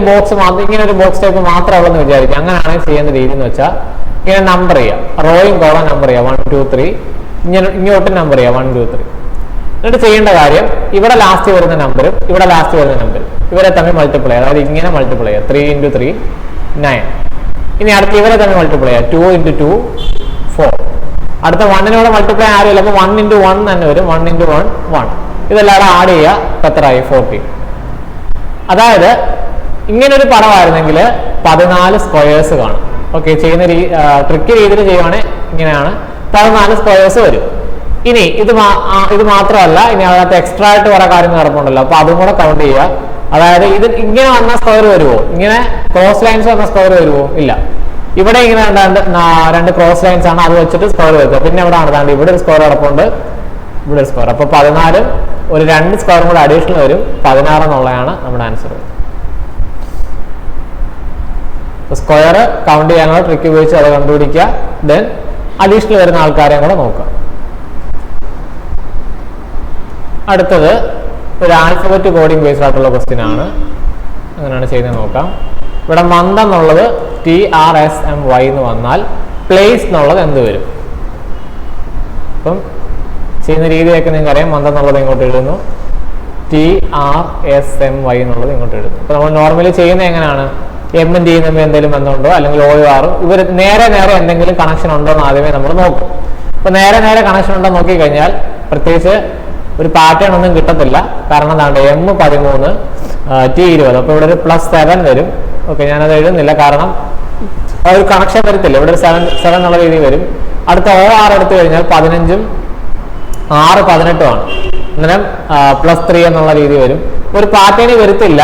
ബോക്സ് ടൈപ്പ് മാത്രമേ ഉള്ളെന്ന് വിചാരിക്കാം. അങ്ങനെയാണെങ്കിൽ ചെയ്യുന്ന രീതി എന്ന് വെച്ചാൽ ഇങ്ങനെ നമ്പർ ചെയ്യാം. റോയും കോളം നമ്പർ ചെയ്യാം 1 2 3. ഇങ്ങോട്ട് നമ്പർ ചെയ്യാം 1 2 3. എന്നിട്ട് ചെയ്യേണ്ട കാര്യം ഇവിടെ ലാസ്റ്റ് വരുന്ന നമ്പറും ഇവിടെ ലാസ്റ്റ് വരുന്ന നമ്പറും ഇവരെ തമ്മിൽ മൾട്ടിപ്ലൈ. അതായത് ഇങ്ങനെ മൾട്ടിപ്ലൈ ചെയ്യാം. 3 × 3 9. ഇനി അടുത്ത് ഇവരെ തമ്മിൽ മൾട്ടിപ്ലൈ ചെയ്യാം. 2 × 2 4. അടുത്ത 1-നോട് മൾട്ടിപ്ലൈ ആരുമില്ല. അപ്പൊ 1 × 1 തന്നെ വരും. 1 × 1 1. ഇതെല്ലാം ആഡ് ചെയ്യുക. ഇപ്പം എത്രയായി? 40. അതായത് ഇങ്ങനൊരു പടമായിരുന്നെങ്കിൽ 14 സ്ക്വയേഴ്സ് കാണും. ഓക്കെ, ചെയ്യുന്ന ട്രിക്ക് രീതിയിൽ ചെയ്യുവാണെങ്കിൽ ഇങ്ങനെയാണ് 14 സ്ക്വയേഴ്സ് വരും. ഇനി ഇത് മാത്രമല്ല, ഇനി അതിനകത്ത് എക്സ്ട്രാ ആയിട്ട് കുറെ കാര്യങ്ങൾ നടപ്പുണ്ടല്ലോ, അപ്പൊ അതും കൂടെ കൗണ്ട് ചെയ്യുക. അതായത് ഇത് ഇങ്ങനെ വന്ന സ്ക്വയർ വരുമോ? ഇങ്ങനെ ക്രോസ് ലൈൻസ് വന്ന സ്ക്വയർ വരുമോ? ഇല്ല. ഇവിടെ ഇങ്ങനെ രണ്ട് ക്രോസ് ലൈൻസ് ആണ്, അത് വെച്ചിട്ട് സ്ക്വയർ വരുന്നത്. പിന്നെ ഇവിടെ ആണ് ഇവിടെ ഒരു സ്ക്വയർ കിടപ്പുണ്ട്, ഇവിടെ ഒരു സ്ക്വയർ. അപ്പൊ 14 ഒരു 2 സ്ക്വയറും കൂടെ അഡീഷണൽ വരും, 16 എന്നുള്ളതാണ് നമ്മുടെ ആൻസർ. സ്ക്വയർ കൗണ്ട് ചെയ്യാനുള്ള ട്രിക്ക് ഉപയോഗിച്ച് അത് കണ്ടുപിടിക്കുക. ദെൻ അഡീഷണൽ വരുന്ന ആൾക്കാരെയും കൂടെ നോക്കുക. അടുത്തത് ഒരു ആൽഫബറ്റ് കോഡിംഗ് ബേസ്ഡ് ആയിട്ടുള്ള ക്വസ്റ്റ്യൻ ആണ്. അങ്ങനെയാണ് ചെയ്യുന്നത് നോക്കാം. ഇവിടെ മന്ത് എന്നുള്ളത് TRSMY എന്ന് വന്നാൽ പ്ലേസ് എന്നുള്ളത് എന്ത് വരും? അപ്പം ചെയ്യുന്ന രീതിയൊക്കെ നിങ്ങൾക്ക് അറിയാം. മന്ത് എന്നുള്ളത് ഇങ്ങോട്ട് എഴുതുന്നു, TRSMY എന്നുള്ളത് ഇങ്ങോട്ട് എഴുതുന്നു. അപ്പൊ നമ്മൾ നോർമലി ചെയ്യുന്നത് എങ്ങനെയാണ്? എമ്മും ടിയും തമ്മിൽ എന്തെങ്കിലും ബന്ധമുണ്ടോ, അല്ലെങ്കിൽ OUR ഇവർ നേരെ എന്തെങ്കിലും കണക്ഷൻ ഉണ്ടോ എന്ന് ആദ്യമേ നമ്മൾ നോക്കും. അപ്പൊ നേരെ കണക്ഷൻ ഉണ്ടോ നോക്കിക്കഴിഞ്ഞാൽ പ്രത്യേകിച്ച് ഒരു പാറ്റേൺ ഒന്നും കിട്ടത്തില്ല. കാരണം എന്താണ്? M13 T20. അപ്പൊ ഇവിടെ ഒരു +7 വരും. ഓക്കെ, ഞാനത് എഴുതുന്നില്ല, കാരണം ഒരു കണക്ഷൻ വരത്തില്ല. ഇവിടെ ഒരു 7 എന്നുള്ള രീതി വരും. അടുത്ത OR എടുത്തു കഴിഞ്ഞാൽ 15ഉം 6 18ഉം ആണ്. അന്നേരം +3 എന്നുള്ള രീതി വരും. ഒരു പാറ്റേൺ വരത്തില്ല.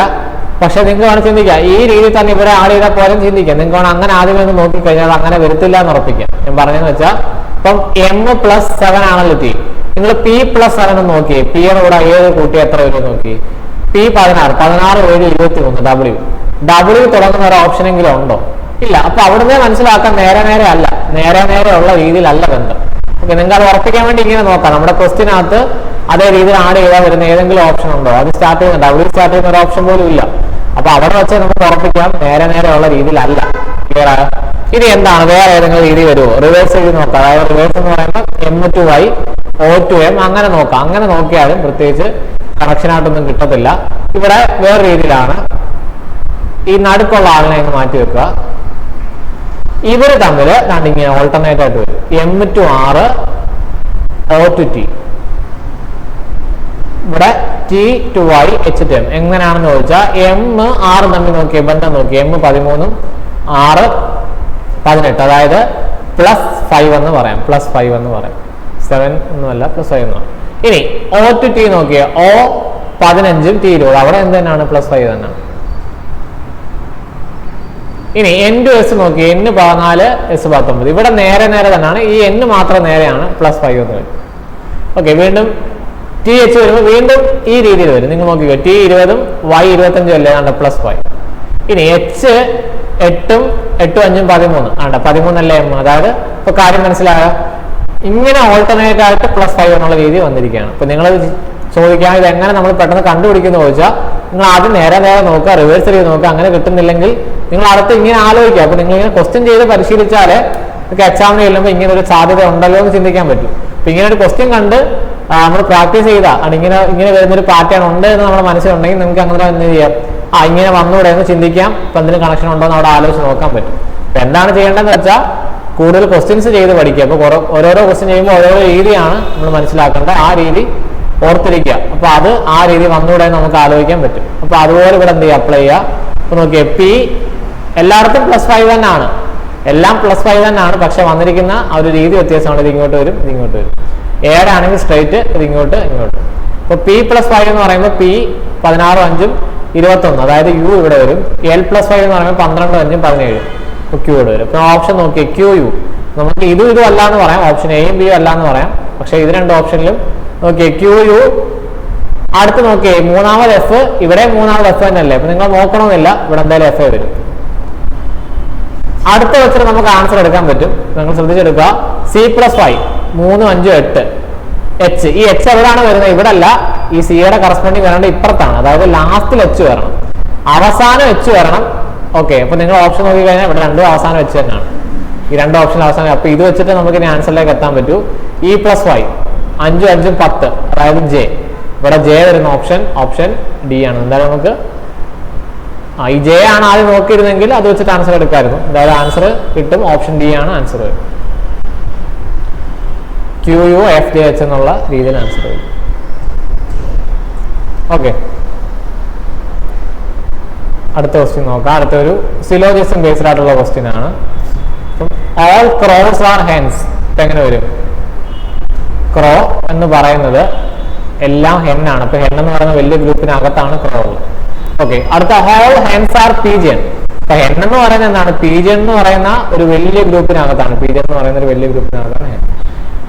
പക്ഷെ നിങ്ങൾക്ക് വേണം ചിന്തിക്കാം, ഈ രീതി തന്നെ ഇവിടെ ആഡ് ചെയ്താൽ പോലും ചിന്തിക്കാം. നിങ്ങൾക്ക് വേണം അങ്ങനെ ആദ്യമേ ഒന്ന് നോക്കിക്കഴിഞ്ഞാൽ അങ്ങനെ വരത്തില്ല എന്ന് ഉറപ്പിക്കാം. ഞാൻ പറഞ്ഞതെന്ന് വെച്ചാൽ ഇപ്പം M+7 ആണല്ലോ T. നിങ്ങൾ P+7 നോക്കിയേ, P യുടെ കൂടെ ഏത് കൂട്ടി എത്ര വരും നോക്കി. P16 7 23 W തുടങ്ങുന്ന ഒരു ഓപ്ഷനെങ്കിലും ഉണ്ടോ? ഇല്ല. അപ്പൊ അവിടുന്ന് മനസ്സിലാക്കാൻ നേരെ ഉള്ള രീതിയിലല്ല ബന്ധം. ഓക്കെ, നിങ്ങൾക്ക് അത് ഉറപ്പിക്കാൻ വേണ്ടി ഇങ്ങനെ നോക്കാം. നമ്മുടെ ക്വസ്റ്റിനകത്ത് അതേ രീതിയിൽ ആഡ് ചെയ്താൽ വരുന്ന ഏതെങ്കിലും ഓപ്ഷൻ ഉണ്ടോ? അത് സ്റ്റാർട്ട് ചെയ്യുന്ന W സ്റ്റാർട്ട് ചെയ്യുന്ന ഒരു ഓപ്ഷൻ പോലും ഇല്ല. അപ്പൊ അവിടെ വെച്ച് നമുക്ക് ഉറപ്പിക്കാം നേരെ ഉള്ള രീതിയിലല്ല. ക്ലിയർ ആയോ? ഇനി എന്താണ് വേറെ ഏതെങ്കിലും രീതി വരുമോ? റിവേഴ്സ് ചെയ്ത് നോക്കാം. അതായത് റിവേഴ്സ് എന്ന് പറയുമ്പോൾ M2Y O2M അങ്ങനെ നോക്കാം. അങ്ങനെ നോക്കിയാലും പ്രത്യേകിച്ച് കണക്ഷനായിട്ടൊന്നും കിട്ടത്തില്ല. ഇവിടെ വേറെ രീതിയിലാണ്. ഈ നടുക്കുള്ള ആളിനെ അങ്ങ് മാറ്റി വെക്കുക. ഇവര് തമ്മിൽ ഇങ്ങനെ ഓൾട്ടർനേറ്റ് ആയിട്ട് വരും. M2R O2T. ഇവിടെ T2Y H2M. എങ്ങനെയാണെന്ന് ചോദിച്ചാൽ M6 തമ്മിൽ നോക്കിയ ബന്ധം നോക്കി. M13 6 18. അതായത് +5 എന്ന് പറയാം. +5 എന്ന് പറയാം. 7 ഒന്നുമല്ല, +5 എന്നാണ്. ഇനി O2T നോക്കിയ O15ഉം T20. അവിടെ എന്ത് തന്നെയാണ്? +5 തന്നെയാണ്. ഇനി N2S നോക്കി. N14 S19. ഇവിടെ നേരെ തന്നെയാണ്. ഈ N മാത്രം നേരെയാണ്, +5 എന്ന് വരും. ഓക്കെ, വീണ്ടും TH വരുമ്പോൾ വീണ്ടും ഈ രീതിയിൽ വരും. നിങ്ങൾ നോക്കിക്കോ, T20ഉം Y25ഉം അല്ലേ +5. ഇനി H8ഉം 8 5 13 ആണ്. 13 അല്ലേ M. അതായത് ഇപ്പൊ കാര്യം മനസ്സിലായോ? ഇങ്ങനെ ഓൾട്ടർനേറ്റ് ആയിട്ട് +5 എന്നുള്ള രീതി വന്നിരിക്കുകയാണ്. അപ്പൊ നിങ്ങൾ ചോദിക്കാൻ ഇത് എങ്ങനെ നമ്മൾ പെട്ടെന്ന് കണ്ടുപിടിക്കുന്നു ചോദിച്ചാൽ നിങ്ങൾ ആദ്യം നേരെ നോക്കുക, റിവേഴ്സ് ചെയ്ത് നോക്കുക. അങ്ങനെ കിട്ടുന്നില്ലെങ്കിൽ നിങ്ങൾ അടുത്ത് ഇങ്ങനെ ആലോചിക്കുക. അപ്പൊ നിങ്ങൾ ഇങ്ങനെ ക്വസ്റ്റ്യൻ ചെയ്ത് പരിശീലിച്ചാലേ നിങ്ങൾക്ക് എക്സാമിന് ചെല്ലുമ്പോൾ ഇങ്ങനെ ഒരു സാധ്യത ഉണ്ടല്ലോ എന്ന് ചിന്തിക്കാൻ പറ്റും. അപ്പൊ ഇങ്ങനെ ഒരു ക്വസ്റ്റ്യൻ കണ്ട് നമ്മൾ പ്രാക്ടീസ് ചെയ്താൽ ഇങ്ങനെ വരുന്നൊരു പാറ്റേൺ ഉണ്ട് എന്ന് നമ്മുടെ മനസ്സിലുണ്ടെങ്കിൽ നിങ്ങൾക്ക് അങ്ങനെ എന്ത് ചെയ്യാം? ഇങ്ങനെ വന്നൂടെ എന്ന് ചിന്തിക്കാം. ഇപ്പൊ എന്തെങ്കിലും കണക്ഷൻ ഉണ്ടോ എന്ന് അവിടെ ആലോചിച്ച് നോക്കാൻ പറ്റും. അപ്പൊ എന്താണ് ചെയ്യേണ്ടതെന്ന് വെച്ചാൽ കൂടുതൽ ക്വസ്റ്റ്യൻസ് ചെയ്ത് പഠിക്കുക. അപ്പൊ ഓരോരോ ക്വസ്റ്റ്യൻ ചെയ്യുമ്പോൾ ഓരോരോ രീതിയാണ് നമ്മൾ മനസ്സിലാക്കേണ്ടത്. ആ രീതി ഓർത്തിരിക്കുക. അപ്പൊ അത് ആ രീതി വന്നൂടെ നമുക്ക് ആലോചിക്കാൻ പറ്റും. അപ്പൊ അതുപോലെ ഇവിടെ എന്ത് ചെയ്യുക? അപ്ലൈ ചെയ്യുക. അപ്പൊ നോക്കിയേ, P എല്ലായിടത്തും +5 തന്നെയാണ്, എല്ലാം +5 തന്നെയാണ്. പക്ഷെ വന്നിരിക്കുന്ന ആ ഒരു രീതി വ്യത്യാസമാണ്. ഇത് ഇങ്ങോട്ട് വരും, ഇത് ഇങ്ങോട്ട് വരും. ഏഴാണെങ്കിൽ സ്ട്രൈറ്റ്, ഇത് ഇങ്ങോട്ട്. അപ്പൊ P+5 എന്ന് പറയുമ്പോൾ P 16 5 21. അതായത് U ഇവിടെ വരും. L+5 എന്ന് പറയുമ്പോൾ 12 5 17. Q ഇവിടെ വരും. അപ്പൊ ഓപ്ഷൻ നോക്കിയേ, QU. നമുക്ക് ഇതും അല്ല എന്ന് പറയാം. ഓപ്ഷൻ എയും ബിയും അല്ല എന്ന് പറയാം. പക്ഷെ ഇത് രണ്ട് ഓപ്ഷനിലും നോക്കിയേ QU. അടുത്ത് നോക്കിയേ മൂന്നാമത് F. ഇവിടെ മൂന്നാമത് F തന്നെയല്ലേ. അപ്പൊ നിങ്ങൾ നോക്കണമെന്നില്ല, ഇവിടെ എന്തായാലും F വരും. അടുത്ത വെച്ചിട്ട് നമുക്ക് ആൻസർ എടുക്കാൻ പറ്റും. നിങ്ങൾ ശ്രദ്ധിച്ചെടുക്കുക. C+5 3 5 8 H. ഈ H എവിടെയാണ് വരുന്നത്? ഇവിടെ അല്ല. ഈ സിയുടെ കറസ്പോണ്ടിങ് വരേണ്ട ഇപ്പുറത്താണ്. അതായത് ലാസ്റ്റിൽ H വരണം, അവസാനം H വരണം. ഓക്കെ, അപ്പൊ നിങ്ങൾ ഓപ്ഷൻ നോക്കി കഴിഞ്ഞാൽ ഇവിടെ രണ്ടും അവസാനം H തന്നെയാണ്. ഈ രണ്ട് ഓപ്ഷൻ അവസാനം. അപ്പൊ ഇത് വെച്ചിട്ട് നമുക്ക് ഇനി ആൻസറിലേക്ക് എത്താൻ പറ്റൂ. E+5 5 5 10. അതായത് J. ഇവിടെ J വരുന്ന ഓപ്ഷൻ D ആണ്. എന്തായാലും നമുക്ക് ഈ J ആണ് ആദ്യം നോക്കിയിരുന്നെങ്കിൽ അത് വെച്ചിട്ട് ആൻസർ എടുക്കാമായിരുന്നു. എന്തായാലും ആൻസർ കിട്ടും. ഓപ്ഷൻ D ആണ് ആൻസർ വരും. QU FJH എന്നുള്ള രീതിയിൽ ആൻസർ വരും. ഓക്കെ, അടുത്ത ക്വസ്റ്റ്യൻ നോക്കാം. അടുത്തൊരു സിലോജിസം ബേസ്ഡ് ആയിട്ടുള്ള ക്വസ്റ്റ്യൻ ആണ്. All crows are hens. ഇപ്പൊ എങ്ങനെ വരും? ക്രോ എന്ന് പറയുന്നത് എല്ലാം ഹെന്നാണ്. ഇപ്പൊ ഹെൻ എന്ന് പറയുന്ന വലിയ ഗ്രൂപ്പിനകത്താണ് ക്രോ ഉള്ളത്. ഓക്കെ, അടുത്ത ഓൾ ഹെൻസ് ആർ പീജിയൻ. അപ്പൊ ഹെൻ എന്ന് പറയുന്നത് എന്താണ്? പീജിയൻ എന്ന് പറയുന്ന ഒരു വലിയ ഗ്രൂപ്പിനകത്താണ്. പീജിയൻ എന്ന് പറയുന്ന ഒരു വലിയ ഗ്രൂപ്പിനകത്താണ് ഹെൻ.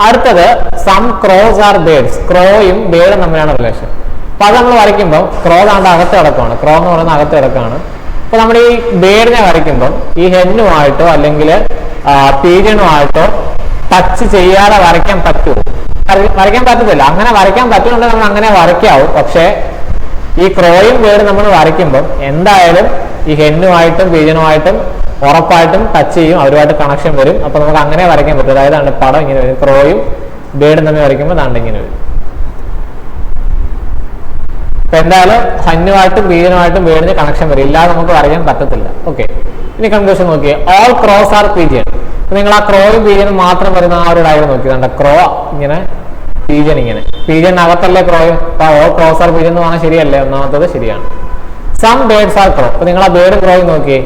അടുത്തത് സം ക്രോസ് ആർ ബേർഡ്സ്. ക്രോയും ബേർഡും തമ്മിലാണ് റിലേഷൻ. അപ്പൊ അത് നമ്മൾ വരയ്ക്കുമ്പോൾ ക്രോ താണ്ട് അകത്ത് കിടക്കുകയാണ്. ക്രോ എന്ന് പറയുന്ന അകത്ത് കിടക്കുകയാണ്. അപ്പൊ നമ്മൾ ഈ ബേർഡിനെ വരയ്ക്കുമ്പോൾ ഈ ഹെന്നുമായിട്ടോ അല്ലെങ്കിൽ പീജിയനുമായിട്ടോ ടച്ച് ചെയ്യാതെ വരയ്ക്കാൻ പറ്റുമോ? വരയ്ക്കാൻ പറ്റത്തില്ല. അങ്ങനെ വരയ്ക്കാൻ പറ്റുന്നുണ്ടെങ്കിൽ നമ്മൾ അങ്ങനെ വരയ്ക്കാവും. പക്ഷേ ഈ ക്രോയും ബേർഡും നമ്മൾ വരയ്ക്കുമ്പോൾ എന്തായാലും ഈ ഹെന്നുമായിട്ടും പീജിയനുമായിട്ടും ഉറപ്പായിട്ടും ടച്ച് ചെയ്യും, അവരുമായിട്ട് കണക്ഷൻ വരും. അപ്പൊ നമുക്ക് അങ്ങനെ വരയ്ക്കാൻ പറ്റും. അതായത് പടം ഇങ്ങനെ വരും. ക്രോയും ബേർഡും തമ്മിൽ വരയ്ക്കുമ്പോൾ ദാണ്ട് ഇങ്ങനെ വരും. അപ്പൊ എന്തായാലും ഹെന്നുമായിട്ടും പീജിയനുമായിട്ടും ബേർഡിന് കണക്ഷൻ വരും, ഇല്ലാതെ നമുക്ക് വരയ്ക്കാൻ പറ്റത്തില്ല. ഓക്കെ, ഇനി കൺക്ലൂഷൻ നോക്കിയേ. All crows are pigeon. നിങ്ങൾ ആ ക്രോയും പീജിയനും മാത്രം വരുന്ന ആ ഒരു ഡയഗ്രം നോക്കി. കണ്ട ക്രോ ഇങ്ങനെ, പീജിയൻ ഇങ്ങനെ. പീജിയനകത്തല്ലേ ക്രോയും. അപ്പൊ ഓൾ ക്രോസ് ആർ പീജിയൻ എന്ന് പറഞ്ഞാൽ ശരിയല്ലേ? ഒന്നാമത്തത് ശരിയാണ്. സം ബേർഡ്സ് ആർ ക്രോ. അപ്പൊ നിങ്ങൾ ആ ബേർഡ് ക്രോയും നോക്കിയേ.